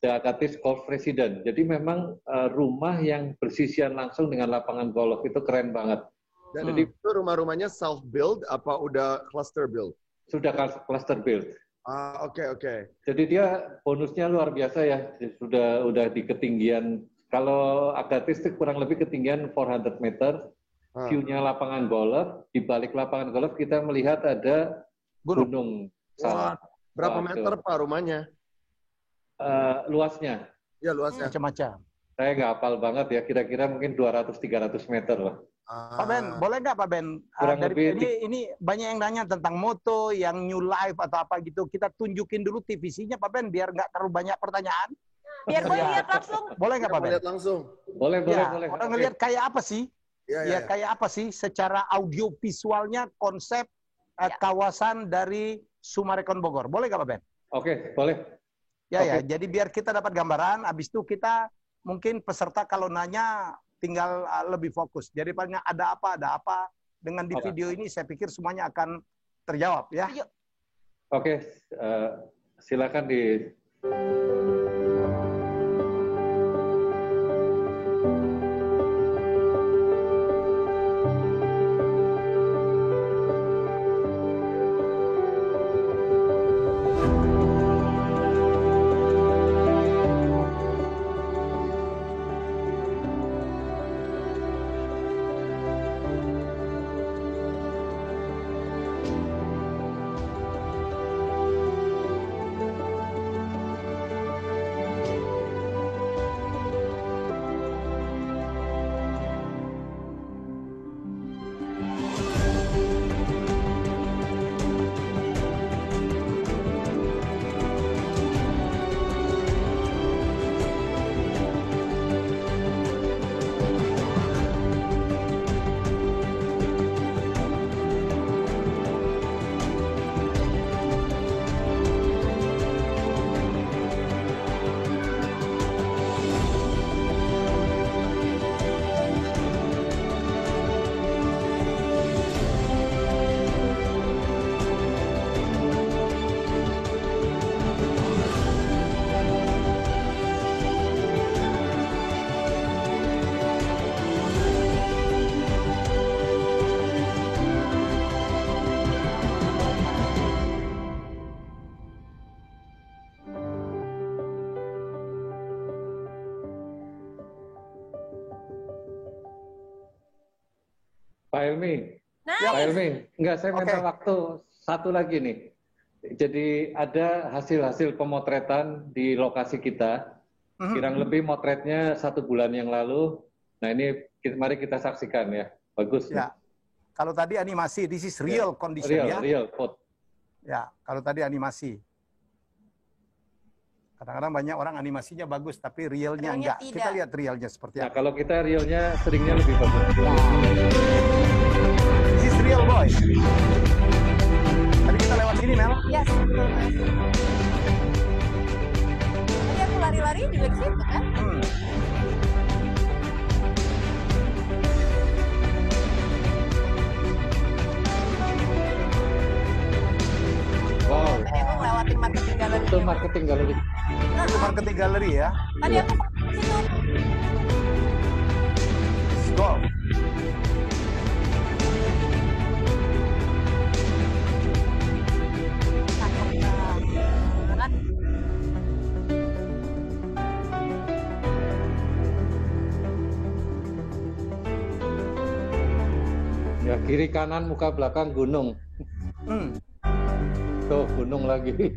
S4: The Agatis Golf Resident. Jadi memang rumah yang bersisian langsung dengan lapangan golf itu keren banget.
S2: Dan jadi itu rumah-rumahnya self build apa udah cluster build?
S4: Sudah cluster build.
S2: Oke.
S4: Jadi dia bonusnya luar biasa ya. Udah di ketinggian. Kalau Agatis itu kurang lebih ketinggian 400 meter, view-nya lapangan golf, di balik lapangan golf kita melihat ada gunung.
S2: Berapa meter Pak rumahnya?
S4: Luasnya?
S2: Ya luasnya.
S1: Macam-macam.
S4: Saya nggak hafal banget ya, kira-kira mungkin 200-300 meter lah.
S1: Pak Ben, boleh nggak Pak Ben? Ini banyak yang nanya tentang moto, yang new life atau apa gitu. Kita tunjukin dulu TVC-nya Pak Ben, biar nggak terlalu banyak pertanyaan.
S3: Biar gue lihat langsung.
S1: Boleh nggak Pak Ben?
S2: Lihat langsung.
S4: Boleh.
S1: Orang ngelihat kayak apa sih? Ya, kayak apa sih secara audio visualnya konsep kawasan dari Sumarekon Bogor. Boleh nggak Pak Ben?
S4: Oke, boleh.
S1: Ya, jadi biar kita dapat gambaran, habis itu kita mungkin peserta kalau nanya tinggal lebih fokus. Jadi paling ada apa. Dengan di video ini saya pikir semuanya akan terjawab ya.
S4: Oke, silakan di Pak Helmi.
S3: Nice.
S4: Pak Helmi, enggak, saya minta waktu satu lagi nih. Jadi ada hasil-hasil pemotretan di lokasi kita. Kurang lebih motretnya 1 bulan yang lalu. Nah ini mari kita saksikan ya. Bagus.
S1: Ya. Kalau tadi animasi, this is real condition ya.
S4: Real food.
S1: Ya, kalau tadi animasi. Kadang-kadang banyak orang animasinya bagus, tapi realnya enggak.
S3: Tidak.
S1: Kita lihat realnya seperti
S4: Nah
S1: apa.
S4: kalau kita realnya seringnya lebih bagus.
S1: This is real, boy. Tadi kita lewat sini, Mel.
S3: Yes, betul, Mas. Tadi aku lari-lari juga ke situ kan?
S4: Wow.
S3: Tadi aku ngelewatin marketing gallery.
S4: Itu marketing gallery.
S1: Itu marketing gallery ya.
S3: Tadi aku ke situ.
S1: Let's go.
S3: Cakep banget.
S4: Ya kiri kanan muka belakang gunung. Tuh gunung lagi.
S3: Ini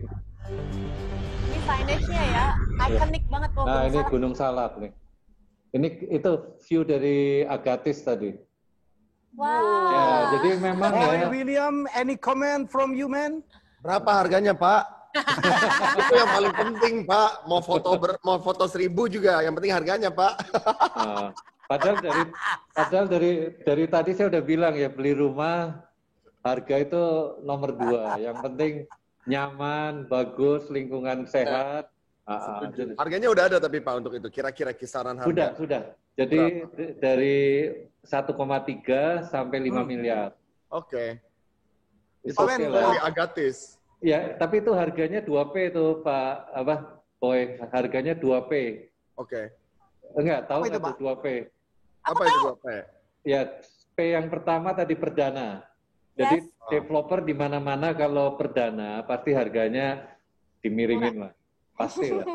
S3: signage-nya ya, ikonik banget kok.
S4: Nah ini Gunung Salak nih. Ini itu view dari Agatis tadi.
S3: Wow.
S4: Ya, jadi memang
S1: Boy
S4: ya.
S1: William, any comment from you, man?
S2: Berapa harganya, Pak? Itu yang paling penting, Pak. Mau foto 1000 juga, yang penting harganya, Pak.
S4: Nah, padahal dari tadi saya udah bilang ya, beli rumah harga itu nomor 2. Yang penting nyaman, bagus, lingkungan sehat.
S2: Harganya udah ada tapi Pak untuk itu. Kira-kira kisaran harga.
S4: Sudah. Jadi dari 1,3 sampai 5 miliar.
S2: Oke.
S4: Itu
S2: Itu
S4: oke lah.
S2: dari Agatis.
S4: Ya, tapi itu harganya 2P itu Pak Boy, harganya 2P.
S2: Oke.
S4: Enggak, tahu
S1: Apa itu,
S4: nggak tuh 2P?
S2: Apa itu 2P?
S4: Ya, P yang pertama tadi perdana. Jadi developer di mana-mana kalau perdana pasti harganya dimiringin lah. Pasti lah.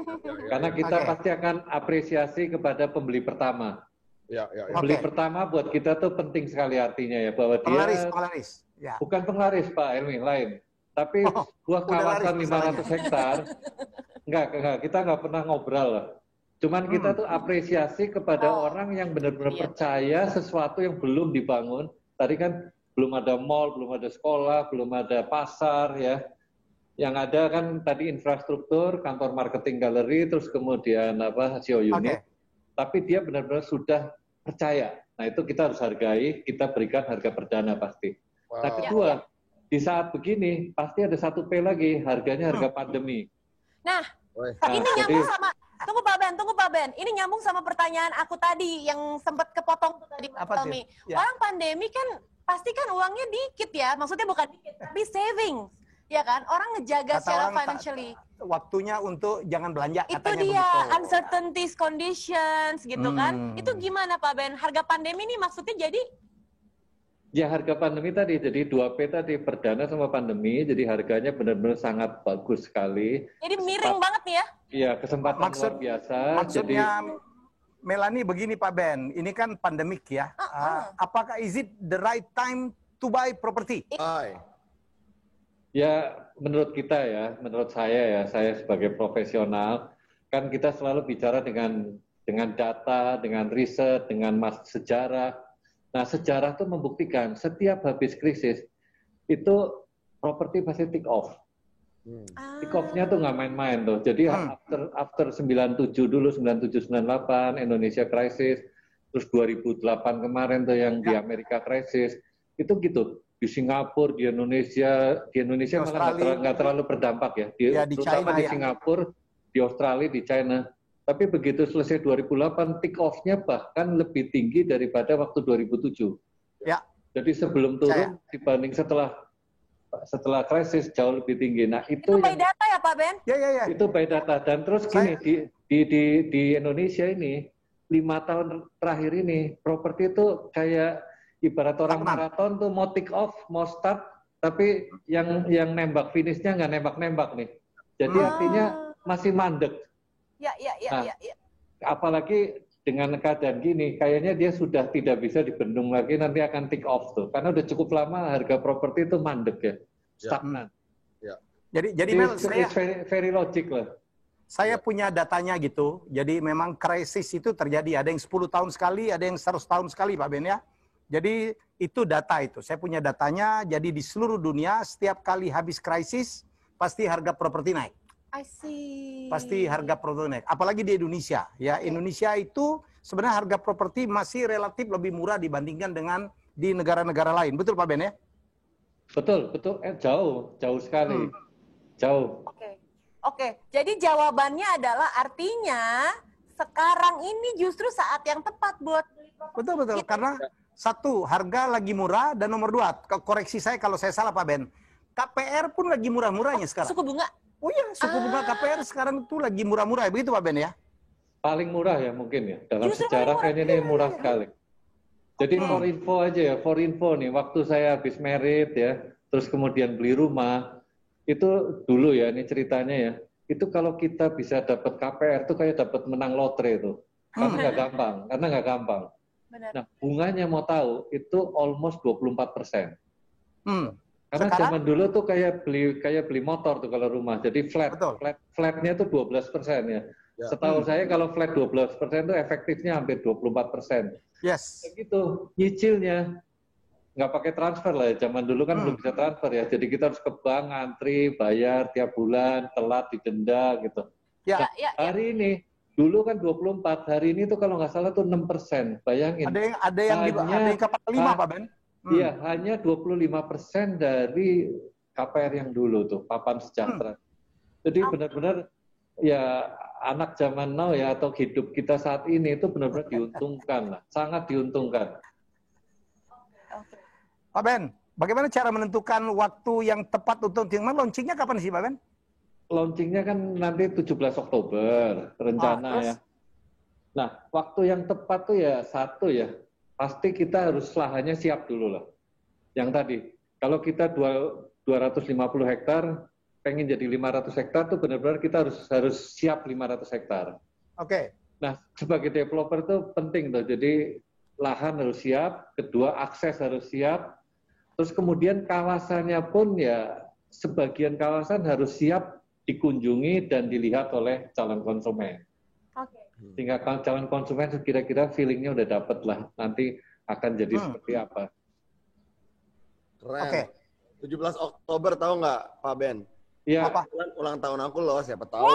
S4: Karena kita pasti akan apresiasi kepada pembeli pertama.
S2: Ya.
S4: Pembeli pertama buat kita tuh penting sekali artinya ya, bahwa dia
S1: Penglaris. Ya.
S4: bukan penglaris Pak Helmi, lain. Tapi sebuah kawasan 500 hektar, enggak, kita nggak pernah ngobrol lah. Cuman kita tuh apresiasi kepada orang yang benar-benar percaya sesuatu yang belum dibangun. Tadi kan belum ada mall, belum ada sekolah, belum ada pasar ya. Yang ada kan tadi infrastruktur, kantor marketing galeri, terus kemudian show unit. Tapi dia benar-benar sudah percaya. Nah itu kita harus hargai, kita berikan harga perdana pasti.
S2: Wow.
S4: Nah kedua, di saat begini pasti ada 1P lagi, harganya harga pandemi.
S3: Nah, ini nyambung sama, tunggu Pak Ben, ini nyambung sama pertanyaan aku tadi yang sempat kepotong tuh tadi Mas Helmi. Orang pandemi kan pasti kan uangnya dikit ya, maksudnya bukan dikit, tapi saving. Ya kan, orang ngejaga secara financially.
S1: Waktunya untuk jangan belanja.
S3: Itu dia, uncertainties, conditions gitu kan. Itu gimana Pak Ben? Harga pandemi ini maksudnya jadi?
S4: Ya harga pandemi tadi, jadi 2P tadi perdana sama pandemi, jadi harganya benar-benar sangat bagus sekali.
S3: Jadi miring banget nih ya?
S4: Iya, kesempatan luar biasa.
S1: Maksudnya Melanie begini Pak Ben, ini kan pandemik ya. Apakah is it the right time to buy property?
S4: Ya, menurut kita ya, menurut saya sebagai profesional, kan kita selalu bicara dengan data, dengan riset, dengan sejarah. Nah, sejarah itu membuktikan setiap habis krisis, itu properti pasti take off. Take off-nya tuh nggak main-main tuh. Jadi after 97 dulu, 97, 98, Indonesia krisis, terus 2008 kemarin tuh yang di Amerika krisis, itu gitu. Di Singapura, di Indonesia malah nggak terlalu berdampak ya. Terutama di Singapura, di Australia, di China. Tapi begitu selesai 2008, take off-nya bahkan lebih tinggi daripada waktu 2007.
S1: Ya.
S4: Jadi sebelum turun dibanding setelah krisis jauh lebih tinggi. Nah
S3: itu by data ya Pak Ben?
S1: Ya.
S4: Itu by data. Dan terus gini, di Indonesia ini, 5 tahun terakhir ini, properti itu kayak ibarat orang maraton tuh mau take off, mau start, tapi yang nembak finishnya nggak nembak-nembak nih. Jadi artinya masih mandek.
S3: Ya.
S4: Apalagi dengan keadaan gini, kayaknya dia sudah tidak bisa dibendung lagi, nanti akan take off tuh. Karena udah cukup lama harga properti itu mandek ya, stagnan.
S2: Ya.
S1: Jadi Mel, saya
S4: very logic lah.
S1: Saya punya datanya gitu. Jadi memang krisis itu terjadi. Ada yang 10 tahun sekali, ada yang 100 tahun sekali, Pak Ben ya. Jadi itu data itu. Saya punya datanya. Jadi di seluruh dunia setiap kali habis krisis pasti harga properti naik.
S3: I see.
S1: Pasti harga properti naik. Apalagi di Indonesia. Ya, Indonesia itu sebenarnya harga properti masih relatif lebih murah dibandingkan dengan di negara-negara lain. Betul Pak Ben ya?
S4: Betul, betul. Jauh sekali. Jauh.
S3: Oke. Jadi jawabannya adalah artinya sekarang ini justru saat yang tepat buat beli properti.
S1: Betul. Karena satu, harga lagi murah, dan nomor dua, koreksi saya kalau saya salah Pak Ben, KPR pun lagi murah-murahnya sekarang.
S3: Suku bunga?
S1: Oh iya, suku bunga KPR sekarang itu lagi murah-murah, begitu Pak Ben ya?
S4: Paling murah ya mungkin ya. Dalam
S3: Justru
S4: sejarah kayaknya ini murah sekali. Jadi for info nih, waktu saya habis merit ya, terus kemudian beli rumah, itu dulu ya, ini ceritanya ya, itu kalau kita bisa dapat KPR itu kayak dapat menang lotre itu. Karena nggak gampang.
S3: Benar.
S4: Nah, bunganya mau tahu, itu almost 24%. Karena
S1: Sekarang?
S4: zaman dulu tuh kayak beli motor tuh kalau rumah, jadi flatnya tuh 12% ya. Setahu saya kalau flat 12% itu efektifnya hampir 24%.
S1: Yes.
S4: Begitu, nyicilnya nggak pakai transfer lah ya. Zaman dulu kan belum bisa transfer ya, jadi kita harus ke bank, antri, bayar tiap bulan, telat, didenda gitu.
S1: Ya.
S4: Hari ini, dulu kan 24, hari ini tuh kalau nggak salah tuh 6%. Bayangin.
S1: Ada yang kapal 5 Pak Ben?
S4: Iya, hanya 25% dari KPR yang dulu tuh, papan sejahtera. Jadi benar-benar ya anak zaman now ya, atau hidup kita saat ini itu benar-benar diuntungkan lah, sangat diuntungkan.
S1: Pak Ben, bagaimana cara menentukan waktu yang tepat untuk launchingnya kapan sih Pak Ben?
S4: Launchingnya kan nanti 17 Oktober rencana ya. Nah, waktu yang tepat tuh ya satu ya, pasti kita harus lahannya siap dulu lah. Yang tadi, kalau kita 250 hektar, pengen jadi 500 hektar tuh benar-benar kita harus siap 500 hektar.
S1: Oke.
S4: Nah, sebagai developer tuh penting tuh. Jadi lahan harus siap, kedua akses harus siap, terus kemudian kawasannya pun ya sebagian kawasan harus siap dikunjungi dan dilihat oleh calon konsumen. Sehingga calon konsumen kira-kira feelingnya udah dapet lah, nanti akan jadi seperti apa.
S2: Keren. 17 Oktober tahu nggak Pak Ben?
S4: Iya.
S2: Ulang tahun aku loh, siapa tahu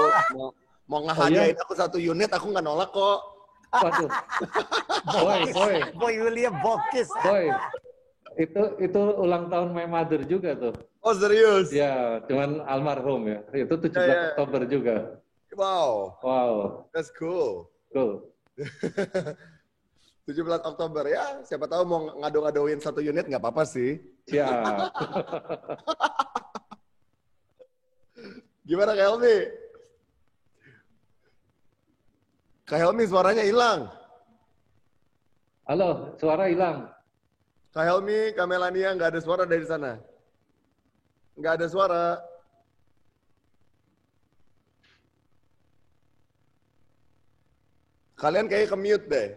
S2: mau ngehadiahin aku 1 unit, aku nggak nolak kok.
S4: Waduh.
S1: Boy William Bokis.
S4: Boy. Itu ulang tahun my mother juga tuh.
S2: Oh serius?
S4: Ya, cuman almarhum ya. Itu 17 Oktober juga.
S2: Wow. That's cool.
S4: Cool.
S2: 17 Oktober ya, siapa tahu mau ngado-ngadoin 1 unit nggak apa-apa sih.
S4: Siap.
S2: Gimana Kak Helmi? Kak Helmi suaranya hilang.
S4: Halo, suara hilang.
S2: Kak Helmi, Kak Melania nggak ada suara dari sana. Nggak ada suara. Kalian kayak ke-mute deh.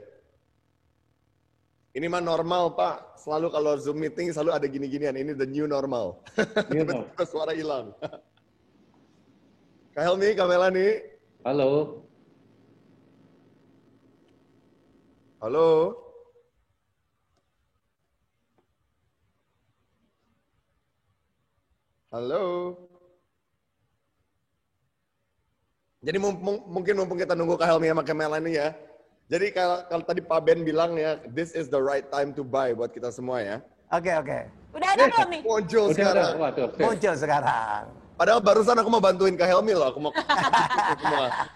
S2: Ini mah normal, Pak. Selalu kalau Zoom meeting selalu ada gini-ginian. Ini the new normal. Tiba-tiba suara hilang. Kak Helmi, Kak Melani.
S4: Halo.
S2: Halo. Halo. Jadi mumpung kita nunggu Kak Helmi sama Kak Melani ya. Jadi kalau tadi Pak Ben bilang ya, this is the right time to buy buat kita semua ya.
S1: Oke.
S3: Udah ada belum nih?
S2: Muncul sekarang.
S1: Muncul sekarang.
S2: Padahal barusan aku mau bantuin Kak Helmi loh. Aku mau semua.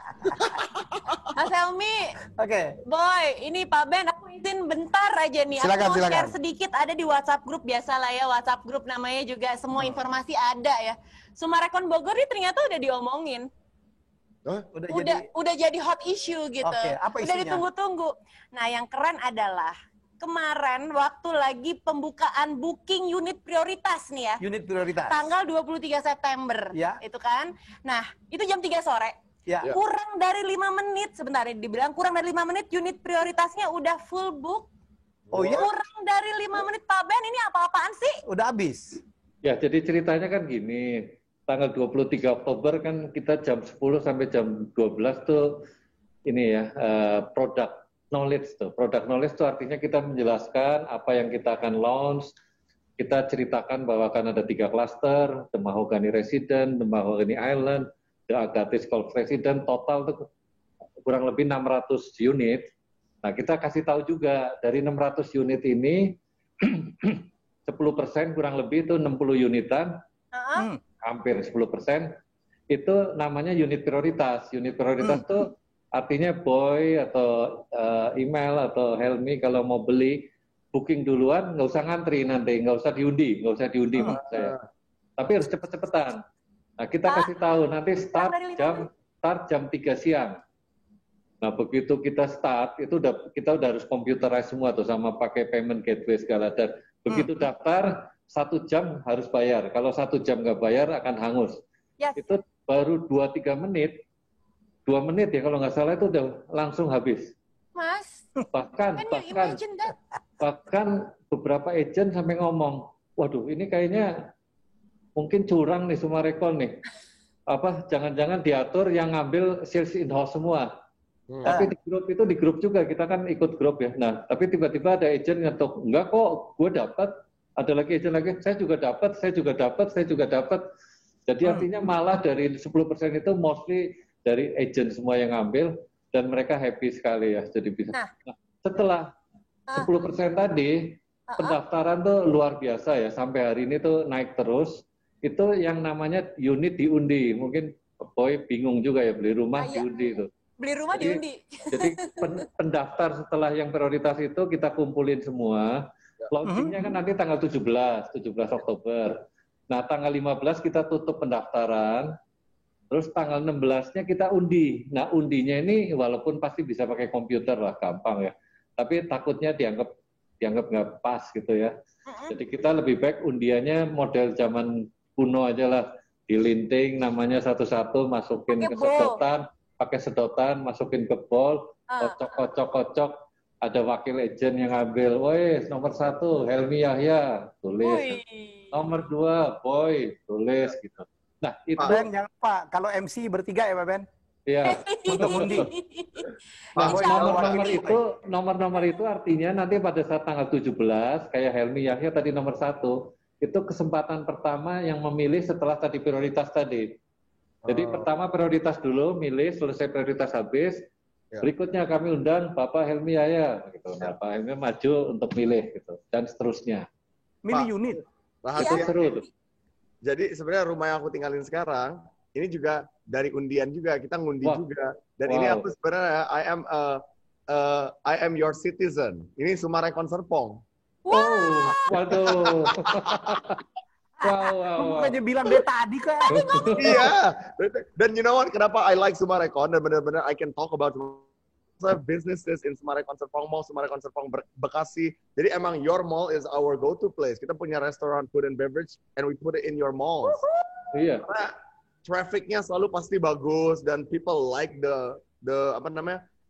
S3: Mas Helmi.
S1: Oke.
S3: Boy, ini Pak Ben, aku izin bentar aja nih.
S1: Silakan,
S3: aku mau share sedikit, ada di WhatsApp grup, biasa lah ya, WhatsApp grup namanya juga semua informasi ada ya. Sumarekon Bogor ini ternyata udah diomongin.
S2: Huh?
S3: Udah jadi hot issue gitu.
S1: Oke, apa
S3: udah
S1: isunya?
S3: Ditunggu-tunggu. Nah, yang keren adalah kemarin waktu lagi pembukaan booking unit prioritas nih ya.
S1: Unit prioritas.
S3: Tanggal 23 September.
S1: Ya.
S3: Itu kan. Nah, itu jam 3 sore.
S1: Ya.
S3: Kurang dari 5 menit, sebentar dibilang kurang dari 5 menit unit prioritasnya udah full book.
S1: Oh ya?
S3: Kurang dari 5 menit Pak Ben, ini apa-apaan sih?
S1: Udah habis.
S4: Ya, jadi ceritanya kan gini, tanggal 23 Oktober kan kita jam 10 sampai jam 12 tuh ini ya, product knowledge tuh. Product knowledge tuh artinya kita menjelaskan apa yang kita akan launch, kita ceritakan bahwa akan ada 3 klaster, The Mahogany Resident, The Mahogany Island, The Agatis Golf Resident, total tuh kurang lebih 600 unit. Nah, kita kasih tahu juga dari 600 unit ini 10% kurang lebih itu 60 unitan, hampir 10%, itu namanya unit prioritas. Unit prioritas itu artinya Boy atau email atau Helmi kalau mau beli, booking duluan, nggak usah ngantri nanti, nggak usah diundi maksud saya. Tapi harus cepet-cepetan. Nah, kita kasih tahu nanti start jam 3 siang. Nah, begitu kita start, kita udah harus computerize semua tuh sama pakai payment gateway segala. Dan begitu daftar, 1 jam harus bayar. Kalau 1 jam nggak bayar akan hangus.
S3: Yes.
S4: Itu baru 2-3 menit. 2 menit ya kalau nggak salah itu udah langsung habis.
S3: Mas,
S4: Bahkan beberapa agent sampai ngomong, waduh ini kayaknya mungkin curang nih Sumarekon nih. Jangan-jangan diatur yang ngambil sales in-house semua. Tapi di grup juga, kita kan ikut grup ya. Nah, tapi tiba-tiba ada agent ngetok, enggak kok, gue dapat. Ada lagi agent lagi, saya juga dapat. Jadi artinya malah dari 10% itu mostly dari agent semua yang ngambil, dan mereka happy sekali ya. Jadi bisa. Nah, setelah 10% tadi, pendaftaran tuh luar biasa ya. Sampai hari ini tuh naik terus. Itu yang namanya unit diundi. Mungkin Boy bingung juga ya, beli rumah diundi itu.
S3: Beli rumah diundi.
S4: Jadi pendaftar setelah yang prioritas itu kita kumpulin semua. Launchingnya kan nanti tanggal 17 Oktober. Nah, tanggal 15 kita tutup pendaftaran. Terus tanggal 16-nya kita undi. Nah, undinya ini walaupun pasti bisa pakai komputer lah, gampang ya. Tapi takutnya dianggap nggak pas gitu ya. Jadi kita lebih baik undiannya model zaman kuno aja lah, dilinting namanya satu-satu, masukin ke sedotan, pakai sedotan, masukin ke bowl, kocok, ada wakil agent yang ngambil, woi nomor 1 Helmi Yahya, tulis, nomor 2 Boy, tulis gitu. Nah itu.
S1: Pak Ben, jangan Pak, kalau MC bertiga ya Pak Ben?
S4: Iya.
S1: Untuk undi.
S4: Nomor-nomor itu artinya nanti pada saat tanggal 17, kayak Helmi Yahya tadi nomor 1, itu kesempatan pertama yang memilih setelah tadi prioritas tadi. Jadi pertama prioritas dulu, milih, selesai prioritas habis, berikutnya kami undang Bapak Helmi Yahya, gitu. Nah, Pak Helmi maju untuk milih, gitu, dan seterusnya.
S1: Milih unit.
S2: Rahasia.
S4: Seru tuh.
S2: Jadi sebenarnya rumah yang aku tinggalin sekarang, ini juga dari undian juga, kita ngundi juga. Dan ini aku sebenarnya I am your citizen. Ini Sumarekon Serpong.
S4: Oh, waduh.
S1: Wow. Bukannya bilang dari tadi kok.
S2: Iya. Dan you know what? Kenapa I like Sumarekon dan benar-benar I can talk about businesses in Sumarekon Serpong Mall, Sumarekon Serpong Bekasi. Jadi emang your mall is our go-to place. Kita punya restoran food and beverage and we put it in your malls.
S4: Iya.
S2: Karena trafficnya selalu pasti bagus dan people like the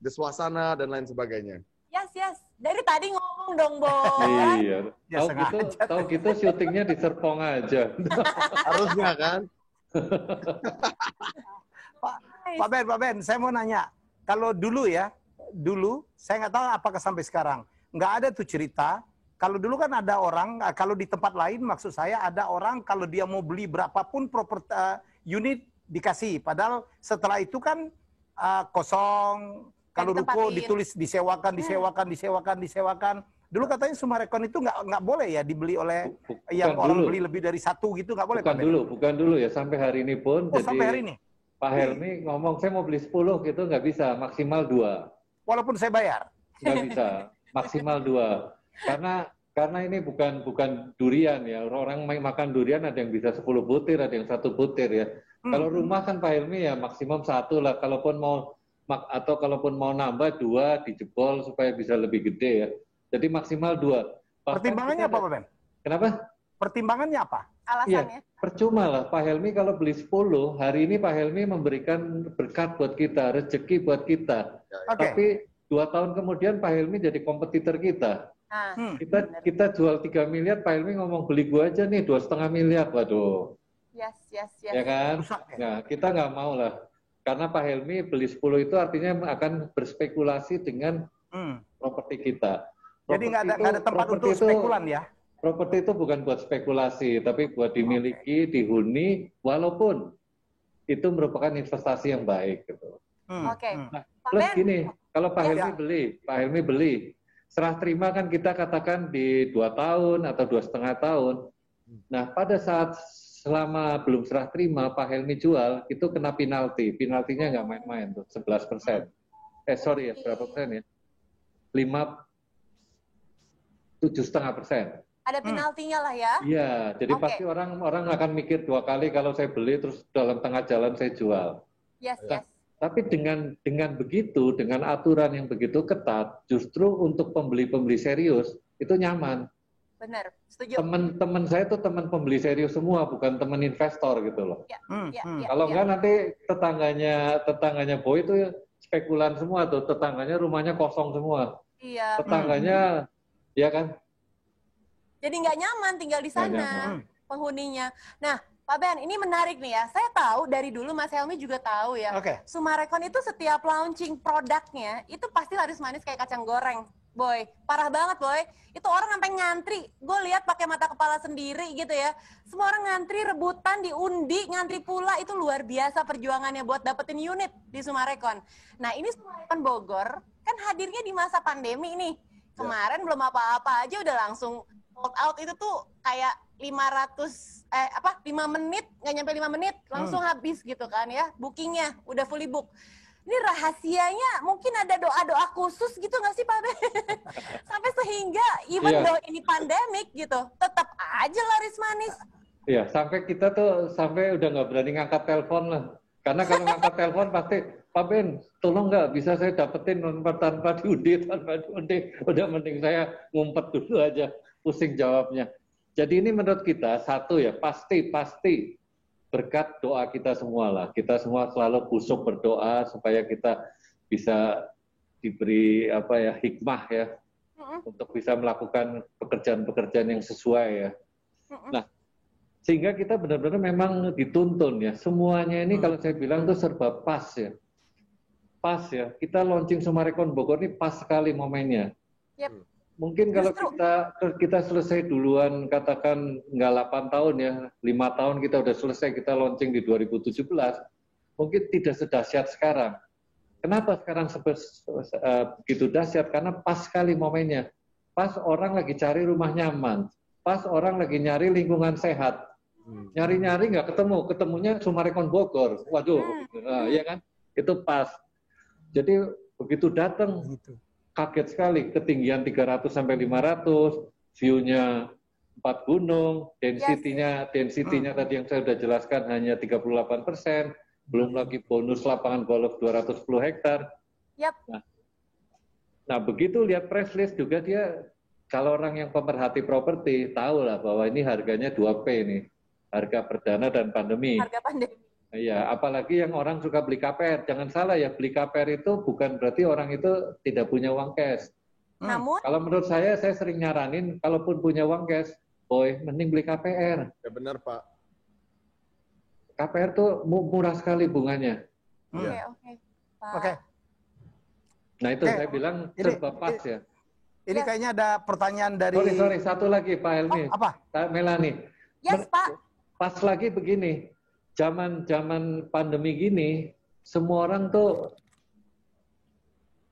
S2: suasana dan lain sebagainya.
S3: Yes. Dari tadi ngomong dong, Bo.
S4: Iya. Tahu gitu syutingnya di Serpong aja.
S2: Harusnya kan?
S1: Pak Ben, saya mau nanya. Kalau dulu saya nggak tahu apakah sampai sekarang. Nggak ada tuh cerita. Kalau dulu kan ada orang, kalau di tempat lain maksud saya ada orang kalau dia mau beli berapapun unit dikasih. Padahal setelah itu kan kosong. Kalau ruko ditulis disewakan. Dulu katanya Sumarekon itu nggak boleh ya dibeli oleh yang orang beli lebih dari 1 gitu, nggak boleh.
S4: Bukan dulu ya, sampai hari ini pun.
S1: Jadi sampai hari ini.
S4: Pak Helmi ngomong saya mau beli 10 gitu nggak bisa, maksimal 2.
S1: Walaupun saya bayar.
S4: Nggak bisa, maksimal 2. Karena ini bukan durian ya. Orang makan durian ada yang bisa 10 butir, ada yang 1 butir ya. Kalau rumah kan Pak Helmi ya maksimum 1 lah. Kalaupun mau nambah 2 dijebol supaya bisa lebih gede ya. Jadi maksimal 2.
S1: Pertimbangannya apa, Pak Ben?
S4: Kenapa?
S1: Pertimbangannya apa?
S3: alasannya.
S4: Iya, percuma lah Pak Helmi kalau beli 10, hari ini Pak Helmi memberikan berkat buat kita, rezeki buat kita. Tapi 2 tahun kemudian Pak Helmi jadi kompetitor kita. Kita jual 3 miliar, Pak Helmi ngomong beli gua aja nih 2,5 miliar, waduh.
S3: Yes.
S4: Ya kan? Nah, kita nggak mau lah. Karena Pak Helmi beli 10 itu artinya akan berspekulasi dengan properti kita.
S1: Jadi nggak ada tempat untuk spekulan ya?
S4: Properti itu bukan buat spekulasi, tapi buat dimiliki, dihuni, walaupun itu merupakan investasi yang baik. Gitu.
S3: Oke.
S4: Nah, plus gini, kalau Pak Helmi beli, serah terima kan kita katakan di 2 tahun atau 2,5 tahun. Nah, pada saat selama belum serah terima, Pak Helmi jual, itu kena penalti. Penaltinya nggak main-main tuh, 11%. Berapa persen ya? 7,5%.
S3: Ada penaltinya lah ya?
S4: Iya, jadi pasti orang akan mikir 2 kali kalau saya beli terus dalam tengah jalan saya jual.
S3: Yes.
S4: Tapi dengan begitu, dengan aturan yang begitu ketat, justru untuk pembeli-pembeli serius itu nyaman.
S3: Benar, setuju.
S4: Teman-teman saya itu teman pembeli serius semua, bukan teman investor gitu loh. Kalau enggak nanti tetangganya Boy itu spekulan semua tuh, tetangganya rumahnya kosong semua.
S3: Iya.
S4: Tetangganya, ya kan?
S3: Jadi nggak nyaman tinggal di sana penghuninya. Nah, Pak Ben, ini menarik nih ya. Saya tahu dari dulu Mas Helmi juga tahu ya. Summarecon itu setiap launching produknya itu pasti laris manis kayak kacang goreng. Boy, parah banget Boy. Itu orang sampai ngantri. Gue lihat pakai mata kepala sendiri gitu ya. Semua orang ngantri, rebutan, diundi, ngantri pula. Itu luar biasa perjuangannya buat dapetin unit di Summarecon. Nah, ini Summarecon Bogor kan hadirnya di masa pandemi nih. Kemarin belum apa-apa aja udah langsung sold out. Itu tuh kayak 5 menit, nggak nyampe 5 menit langsung habis gitu kan ya, bookingnya udah fully book. Ini rahasianya mungkin ada doa-doa khusus gitu nggak sih Pak Ben? Sampai sehingga even though ini pandemik gitu, tetap aja laris manis.
S4: Iya, sampai kita tuh udah nggak berani ngangkat telepon lah. Karena kalau ngangkat telepon pasti, Pak Ben, tolong nggak bisa saya dapetin tanpa diundi. Udah mending saya ngumpet dulu aja, pusing jawabnya. Jadi ini menurut kita satu ya, pasti berkat doa kita semua lah. Kita semua selalu kusuk berdoa supaya kita bisa diberi hikmah ya untuk bisa melakukan pekerjaan-pekerjaan yang sesuai ya. Nah, sehingga kita benar-benar memang dituntun ya. Semuanya ini kalau saya bilang tuh serba pas ya. Pas ya. Kita launching Summarecon Bogor ini pas sekali momennya. Mungkin kalau kita selesai duluan, katakan nggak 8 tahun ya, 5 tahun kita udah selesai, kita launching di 2017, mungkin tidak sedahsyat sekarang. Kenapa sekarang begitu dahsyat? Karena pas sekali momennya. Pas orang lagi cari rumah nyaman, pas orang lagi nyari lingkungan sehat. Nyari-nyari nggak ketemunya Summarecon Bogor. Waduh, ya kan? Itu pas. Jadi begitu datang, kaget sekali, ketinggian 300 sampai 500, view-nya 4 gunung, density-nya tadi yang saya sudah jelaskan hanya 38%, belum lagi bonus lapangan golf 210 hektar. Nah, begitu lihat press list juga dia, kalau orang yang pemerhati properti, tahu lah bahwa ini harganya 2P nih, harga perdana dan pandemi.
S3: Harga pandemi.
S4: Iya, apalagi yang orang suka beli KPR. Jangan salah ya, beli KPR itu bukan berarti orang itu tidak punya uang cash.
S3: Namun,
S4: kalau menurut saya sering nyaranin, kalaupun punya uang cash, Boy, mending beli KPR.
S2: Ya benar, Pak.
S4: KPR tuh murah sekali bunganya.
S3: Oke.
S4: Nah itu saya bilang serba pas ya.
S1: Ini kayaknya ada pertanyaan dari...
S4: Sorry, satu lagi Pak Helmi.
S1: Apa?
S4: Pak Melani.
S3: Yes, Pak.
S4: Pas lagi begini. Zaman pandemi gini, semua orang tuh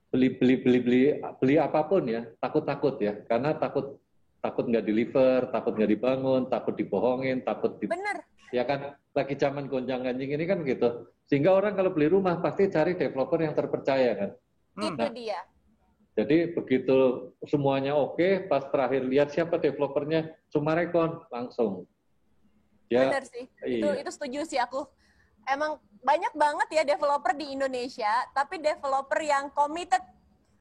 S4: beli apapun ya, takut ya, karena takut nggak deliver, takut nggak dibangun, takut dibohongin,
S3: Bener.
S4: Ya kan, lagi zaman gonjang-ganjing ini kan gitu. Sehingga orang kalau beli rumah pasti cari developer yang terpercaya kan.
S3: Itu dia.
S4: Jadi begitu semuanya oke, pas terakhir lihat siapa developernya, Summarecon langsung. Ya,
S3: benar sih,
S4: iya.
S3: itu setuju sih aku. Emang banyak banget ya developer di Indonesia, tapi developer yang committed,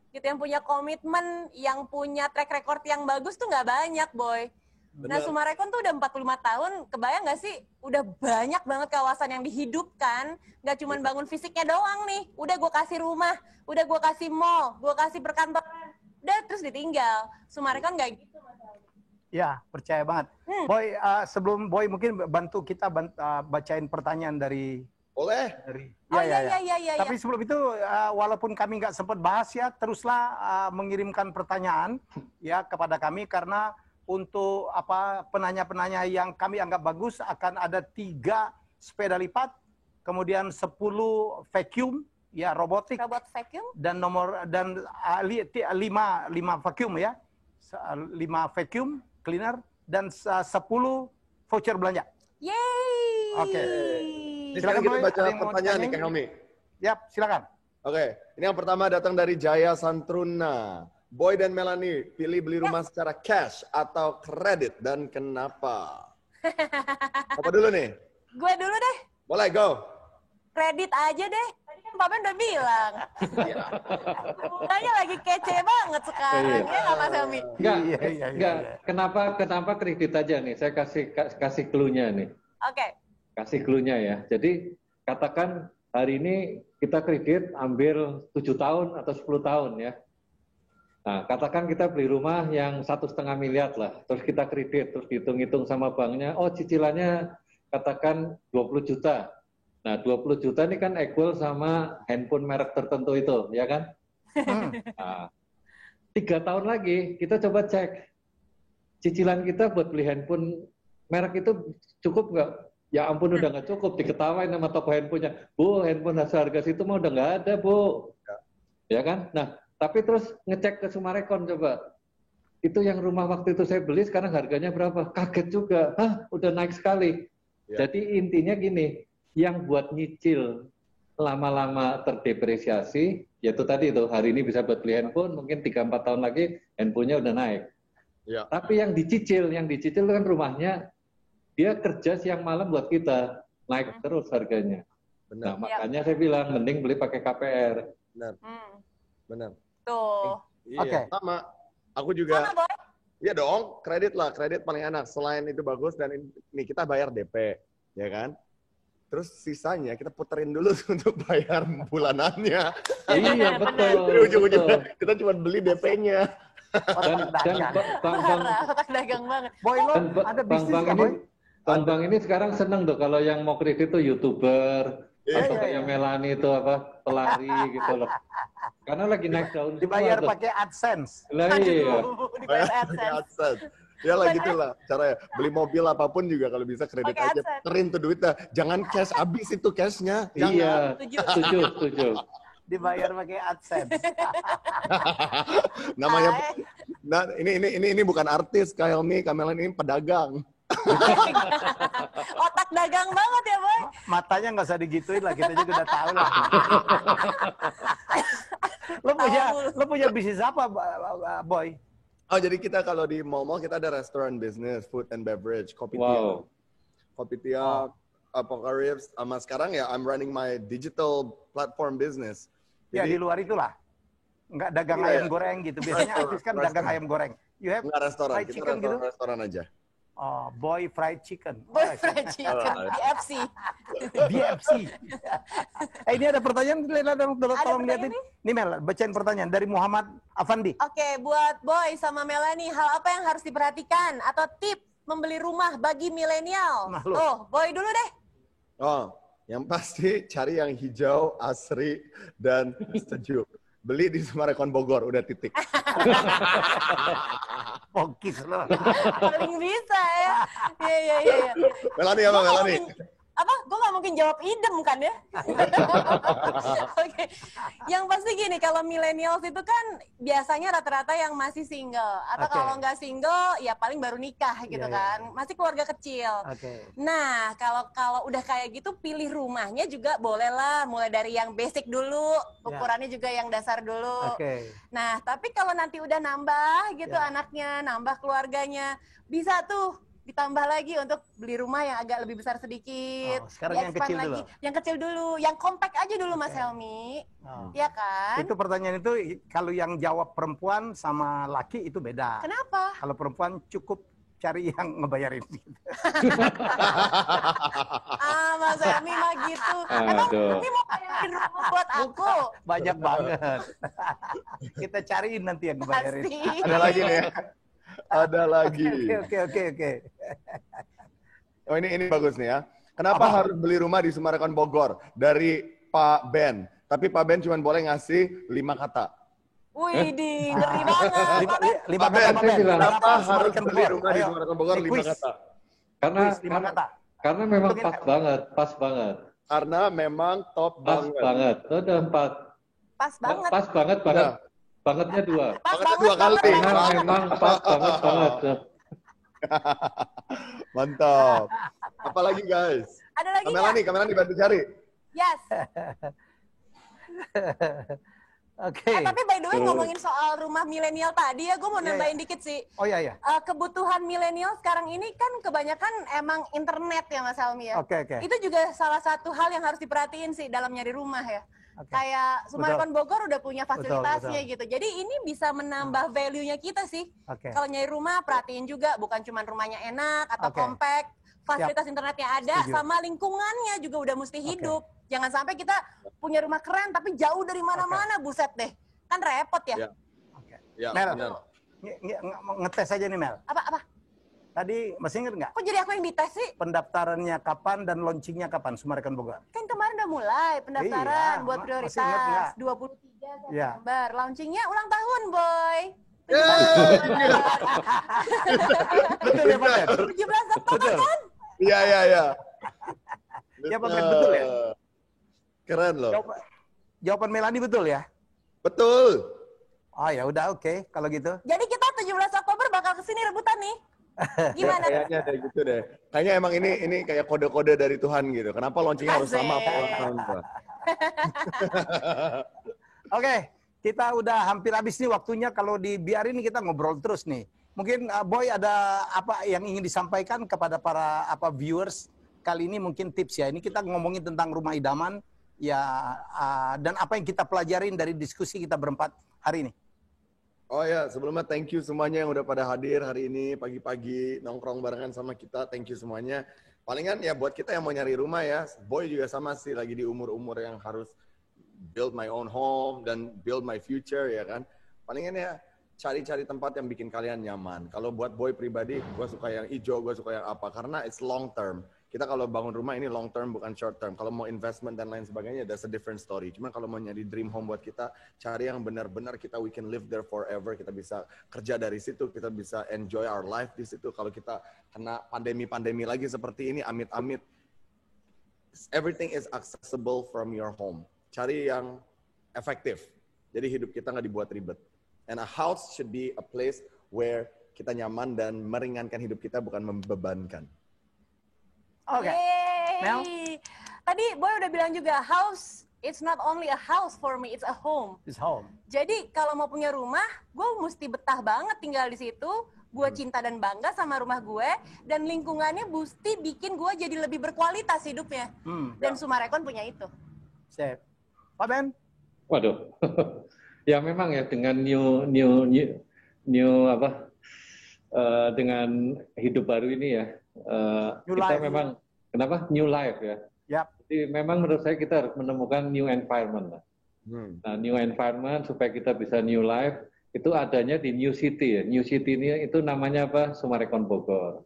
S3: gitu, yang punya komitmen, yang punya track record yang bagus tuh nggak banyak, Boy. Nah, Summarecon tuh udah 45 tahun, kebayang nggak sih? Udah banyak banget kawasan yang dihidupkan, nggak cuma bangun fisiknya doang nih. Udah gue kasih rumah, udah gue kasih mall, gue kasih perkantoran, udah terus ditinggal. Summarecon nggak gitu, Mas Aldi.
S1: Ya, percaya banget. Boy, sebelum Boy mungkin bantu kita bacain pertanyaan dari...
S2: Boleh.
S3: Iya.
S1: Tapi sebelum itu, walaupun kami nggak sempat bahas ya, teruslah mengirimkan pertanyaan ya kepada kami karena untuk penanya-penanya yang kami anggap bagus akan ada 3 sepeda lipat, kemudian 10 vacuum ya robotik,
S3: robot vacuum
S1: dan 5 vacuum ya, 5 vacuum cleaner dan 10 voucher belanja.
S3: Yeay.
S1: Oke.
S2: Ini sekarang kita baca pertanyaan nih Kak Helmi.
S1: Yap, silakan.
S2: Oke, ini yang pertama datang dari Jaya Santruna. Boy dan Melanie, pilih beli rumah secara cash atau kredit dan kenapa? Apa dulu nih?
S3: Gue dulu deh.
S2: Boleh, go.
S3: Kredit aja deh. Tadi kan Pak Ben udah bilang. Bunganya lagi kece banget sekarang. Ya nggak Mas Helmi?
S4: Enggak. Kenapa kredit aja nih? Saya kasih clue-nya nih.
S3: Oke.
S4: Kasih clue-nya ya. Jadi katakan hari ini kita kredit ambil 7 tahun atau 10 tahun ya. Nah, katakan kita beli rumah yang 1,5 miliar lah, terus kita kredit, terus dihitung-hitung sama banknya, oh cicilannya katakan 20 juta. Nah, 20 juta ini kan equal sama handphone merek tertentu itu, ya kan? Nah, 3 tahun lagi kita coba cek, cicilan kita buat beli handphone merek itu cukup nggak? Ya ampun udah nggak cukup, diketawain sama toko handphonenya. Bu, handphone harga situ mah udah nggak ada, Bu. Ya kan? Nah, tapi terus ngecek ke Summarecon coba. Itu yang rumah waktu itu saya beli, sekarang harganya berapa? Kaget juga. Hah, udah naik sekali. Ya. Jadi intinya gini, yang buat nyicil lama-lama terdepresiasi, yaitu tadi itu, hari ini bisa buat beli handphone, mungkin 3-4 tahun lagi handphonenya udah naik. Ya. Tapi yang dicicil kan rumahnya, dia kerja siang malam buat kita, naik terus harganya. Benar. Nah, makanya saya bilang, mending beli pakai KPR.
S2: Benar. Benar.
S3: Tuh.
S2: Iya, sama. Aku juga.
S3: Sama, Boy.
S2: Iya dong, kredit lah. Kredit paling enak. Selain itu bagus, dan ini kita bayar DP. Ya kan? Terus sisanya kita puterin dulu untuk bayar bulanannya.
S4: Iya, betul.
S2: Jadi ujung-ujungnya kita cuma beli DP-nya.
S3: Otak dagang banget.
S1: Boy, lo ada bisnis nggak, Boy?
S4: Bank ini sekarang seneng tuh kalau yang mau kredit tuh YouTuber. Atau kayak Melanie itu pelari gitu loh. Karena lagi naik daun.
S1: Dibayar pakai AdSense.
S4: Lah iya.
S3: Dibayar AdSense.
S2: Ya lah gitulah caranya. Beli mobil apapun juga kalau bisa kredit aja. Terin tuh duitnya. Jangan cash, habis itu cashnya.
S4: Iya. Setuju.
S1: Dibayar pakai AdSense.
S2: Namanya. Nah, ini bukan artis, Kak Helmi, Kamelan ini pedagang.
S3: Otak dagang banget ya, Boy.
S1: Matanya nggak usah digituin lah, kita juga udah tahu lah. Lo punya bisnis apa, Boy?
S2: Oh, jadi kita kalau di mall-mall kita ada restoran business, food and beverage, kopi tiap, apocalypse, sama sekarang ya I'm running my digital platform business.
S1: Jadi, ya di luar itulah. Nggak dagang ayam goreng gitu. Biasanya artis kan dagang ayam goreng. You have
S2: nggak restoran,
S1: fried
S2: kita
S1: chicken gitu?
S2: restoran aja.
S1: Oh, Boy Fried Chicken.
S3: Boy Fried Chicken, BFC.
S1: BFC. Ini ada pertanyaan, tolong lihatin. Ini Mel, bacain pertanyaan dari Muhammad Afandi.
S3: Oke, buat Boy sama Melanie, hal apa yang harus diperhatikan atau tips membeli rumah bagi milenial? Oh, Boy dulu deh.
S2: Oh, yang pasti cari yang hijau, asri, dan sejuk. Beli di Summarecon Bogor, udah titik.
S1: Pokis loh.
S3: Paling bisa ya. Iya.
S2: Melanie apa, Melanie?
S3: Apa? Gue gak mungkin jawab idem kan ya? Oke. Yang pasti gini, kalau millennials itu kan biasanya rata-rata yang masih single. Atau kalau nggak single, ya paling baru nikah gitu kan. Masih keluarga kecil. Nah, kalau udah kayak gitu, pilih rumahnya juga boleh lah. Mulai dari yang basic dulu, ukurannya juga yang dasar dulu. Nah, tapi kalau nanti udah nambah gitu anaknya, nambah keluarganya, bisa tuh ditambah lagi untuk beli rumah yang agak lebih besar sedikit.
S1: Sekarang yang kecil
S3: lagi.
S1: dulu.
S3: Yang kecil dulu, yang compact aja dulu Mas Helmi. Iya kan?
S1: Itu pertanyaan itu kalau yang jawab perempuan sama laki itu beda.
S3: Kenapa?
S1: Kalau perempuan cukup cari yang ngebayarin.
S3: Mas Helmi mah gitu. Emang ini mau bayarin rumah buat aku?
S1: Banyak banget. Kita cariin nanti yang ngebayarin.
S3: Pasti.
S2: Ada lagi nih ya. Ada lagi.
S1: Oke.
S2: Oh ini bagus nih ya. Kenapa harus beli rumah di Summarecon Bogor? Dari Pak Ben. Tapi Pak Ben cuma boleh ngasih 5 kata.
S3: Wih, ngeri banget.
S1: Lima
S2: Pak Ben,
S1: kata, Pak Ben.
S2: kenapa harus
S1: Summarecon
S2: beli
S1: Bogor?
S2: rumah di
S1: Ayo,
S2: Summarecon Bogor 5 kata?
S1: Lima kata.
S4: Karena memang pas banget.
S2: Karena memang top
S4: Pas banget. Itu ada 4.
S3: Pas banget.
S4: Pas banget. Bangetnya 2.
S2: Bangetnya 2 kali.
S4: Karena memang pas banget.
S2: Mantap. Apalagi guys?
S3: Ada lagi nggak?
S2: Kamelani bantu cari.
S3: Yes.
S1: Oke.
S3: Tapi by the way ngomongin soal rumah milenial tadi ya, gue mau nambahin dikit sih.
S1: Oh iya.
S3: Kebutuhan milenial sekarang ini kan kebanyakan emang internet ya Mas Helmi ya.
S1: Oke.
S3: Itu juga salah satu hal yang harus diperhatiin sih dalam nyari rumah ya. Kayak Summarecon Bogor udah punya fasilitasnya gitu. Jadi ini bisa menambah value-nya kita sih. Kalau nyari rumah perhatiin juga bukan cuma rumahnya enak atau compact, fasilitas internetnya ada, sama lingkungannya juga udah mesti hidup. Jangan sampai kita punya rumah keren tapi jauh dari mana-mana, buset deh. Kan repot ya.
S2: Ya,
S1: Mel,
S2: benar.
S1: ngetes aja nih Mel.
S3: Apa?
S1: Tadi masih inget nggak?
S3: Kok jadi aku yang dites sih?
S1: Pendaftarannya kapan dan launchingnya kapan Summarecon Bogor?
S3: Kan kemarin udah mulai pendaftaran buat
S1: masih inget nggak?
S3: prioritas 23 September. Launchingnya ulang tahun, boy.
S1: Betul ya Pak Ben?
S3: 17 Oktober kan?
S2: Iya.
S1: Ya Pak Ben, betul ya?
S2: Keren loh.
S1: Jawaban Melani betul ya?
S2: Betul.
S1: Oh ya udah oke kalau gitu.
S3: Jadi kita 17 Oktober bakal kesini rebutan nih. Gimana?
S2: Kayaknya kayak gitu deh. Kayaknya emang ini kayak kode-kode dari Tuhan gitu. Kenapa launchingnya harus sama apa ulang tahun gua?
S1: Oke, kita udah hampir habis nih waktunya. Kalau dibiarin kita ngobrol terus nih. Mungkin Boy ada apa yang ingin disampaikan kepada para viewers kali ini, mungkin tips ya. Ini kita ngomongin tentang rumah idaman ya, dan apa yang kita pelajarin dari diskusi kita berempat hari ini.
S2: Oh ya, sebelumnya thank you semuanya yang udah pada hadir hari ini pagi-pagi nongkrong barengan sama kita. Thank you semuanya. Palingan ya buat kita yang mau nyari rumah ya, Boy juga sama sih lagi di umur-umur yang harus build my own home dan build my future ya kan. Palingan ya cari-cari tempat yang bikin kalian nyaman. Kalau buat Boy pribadi, gue suka yang hijau, gue suka yang apa, karena it's long term. Kita kalau bangun rumah ini long term bukan short term. Kalau mau investment dan lain sebagainya, that's a different story. Cuman kalau mau nyari dream home buat kita, cari yang benar-benar we can live there forever. Kita bisa kerja dari situ, kita bisa enjoy our life di situ. Kalau kita kena pandemi-pandemi lagi seperti ini, amit-amit, everything is accessible from your home. Cari yang efektif. Jadi hidup kita nggak dibuat ribet. And a house should be a place where kita nyaman dan meringankan hidup kita, bukan membebankan.
S1: Oke. Mel?
S3: Tadi Boy udah bilang juga, house, it's not only a house for me, it's a home.
S1: It's home.
S3: Jadi kalau mau punya rumah, gue mesti betah banget tinggal di situ. Gue cinta dan bangga sama rumah gue, dan lingkungannya mesti bikin gue jadi lebih berkualitas hidupnya. Dan Summarecon punya itu.
S1: Sip. Pak Ben?
S4: Waduh. Ya memang ya dengan dengan hidup baru ini ya. Kita memang kenapa new life ya.
S1: Yep.
S4: Jadi memang menurut saya kita harus menemukan new environment. Nah, new environment supaya kita bisa new life itu adanya di New City ya. New City ini itu namanya apa? Summarecon Bogor.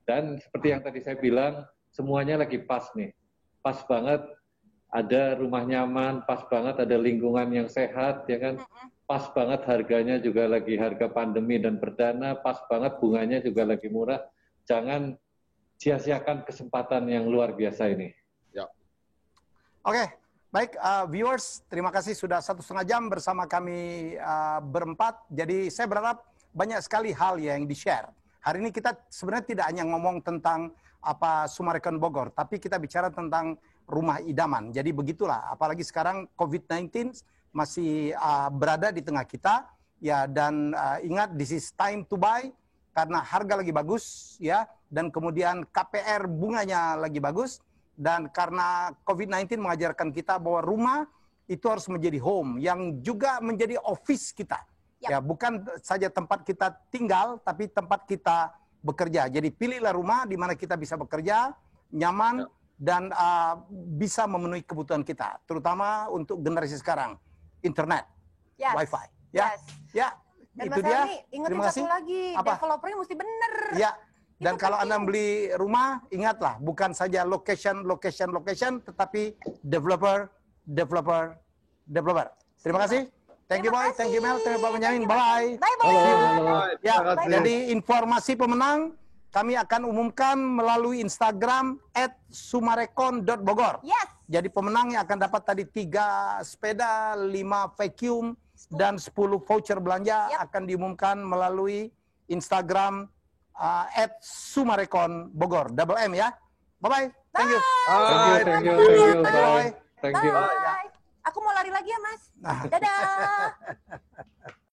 S4: Dan seperti yang tadi saya bilang, semuanya lagi pas nih. Pas banget, ada rumah nyaman, pas banget ada lingkungan yang sehat ya kan. Pas banget harganya juga lagi harga pandemi dan perdana, pas banget bunganya juga lagi murah. Jangan sia-siakan kesempatan yang luar biasa ini.
S2: Ya.
S1: Oke, baik viewers, terima kasih sudah 1,5 jam bersama kami berempat. Jadi saya berharap banyak sekali hal yang di-share. Hari ini kita sebenarnya tidak hanya ngomong tentang Summarecon Bogor, tapi kita bicara tentang rumah idaman. Jadi begitulah, apalagi sekarang COVID-19 masih berada di tengah kita, ya, dan ingat this is time to buy. Karena harga lagi bagus, ya, dan kemudian KPR bunganya lagi bagus, dan karena COVID-19 mengajarkan kita bahwa rumah itu harus menjadi home, yang juga menjadi office kita. Ya, bukan saja tempat kita tinggal, tapi tempat kita bekerja. Jadi pilihlah rumah di mana kita bisa bekerja, nyaman, dan bisa memenuhi kebutuhan kita. Terutama untuk generasi sekarang, internet, wifi. Ya, ya.
S3: Dan
S1: Itu
S3: Mas
S1: dia.
S3: Helmi, ingetin
S1: Terima kasih.
S3: satu lagi, developernya mesti bener.
S1: Ya. Dan
S3: Itu
S1: kalau
S3: penting.
S1: Anda beli rumah, ingatlah bukan saja location, tetapi developer. Terima kasih. Thank you, Boy. Thank you, Mel. Thank you, Pak Benyamin. Bye.
S3: Bye, bye.
S4: Halo.
S1: Ya,
S2: Terima kasih.
S1: jadi informasi pemenang kami akan umumkan melalui Instagram @sumarekon.bogor.
S3: Yes.
S1: Jadi pemenang yang akan dapat tadi 3 sepeda, 5 vacuum, dan 10 voucher belanja akan diumumkan melalui Instagram @sumarekon.bogor. Double M ya. Bye-bye. Thank you.
S4: Thank you, bye. Thank you.
S3: Bye. Aku mau lari lagi ya, Mas. Dadah.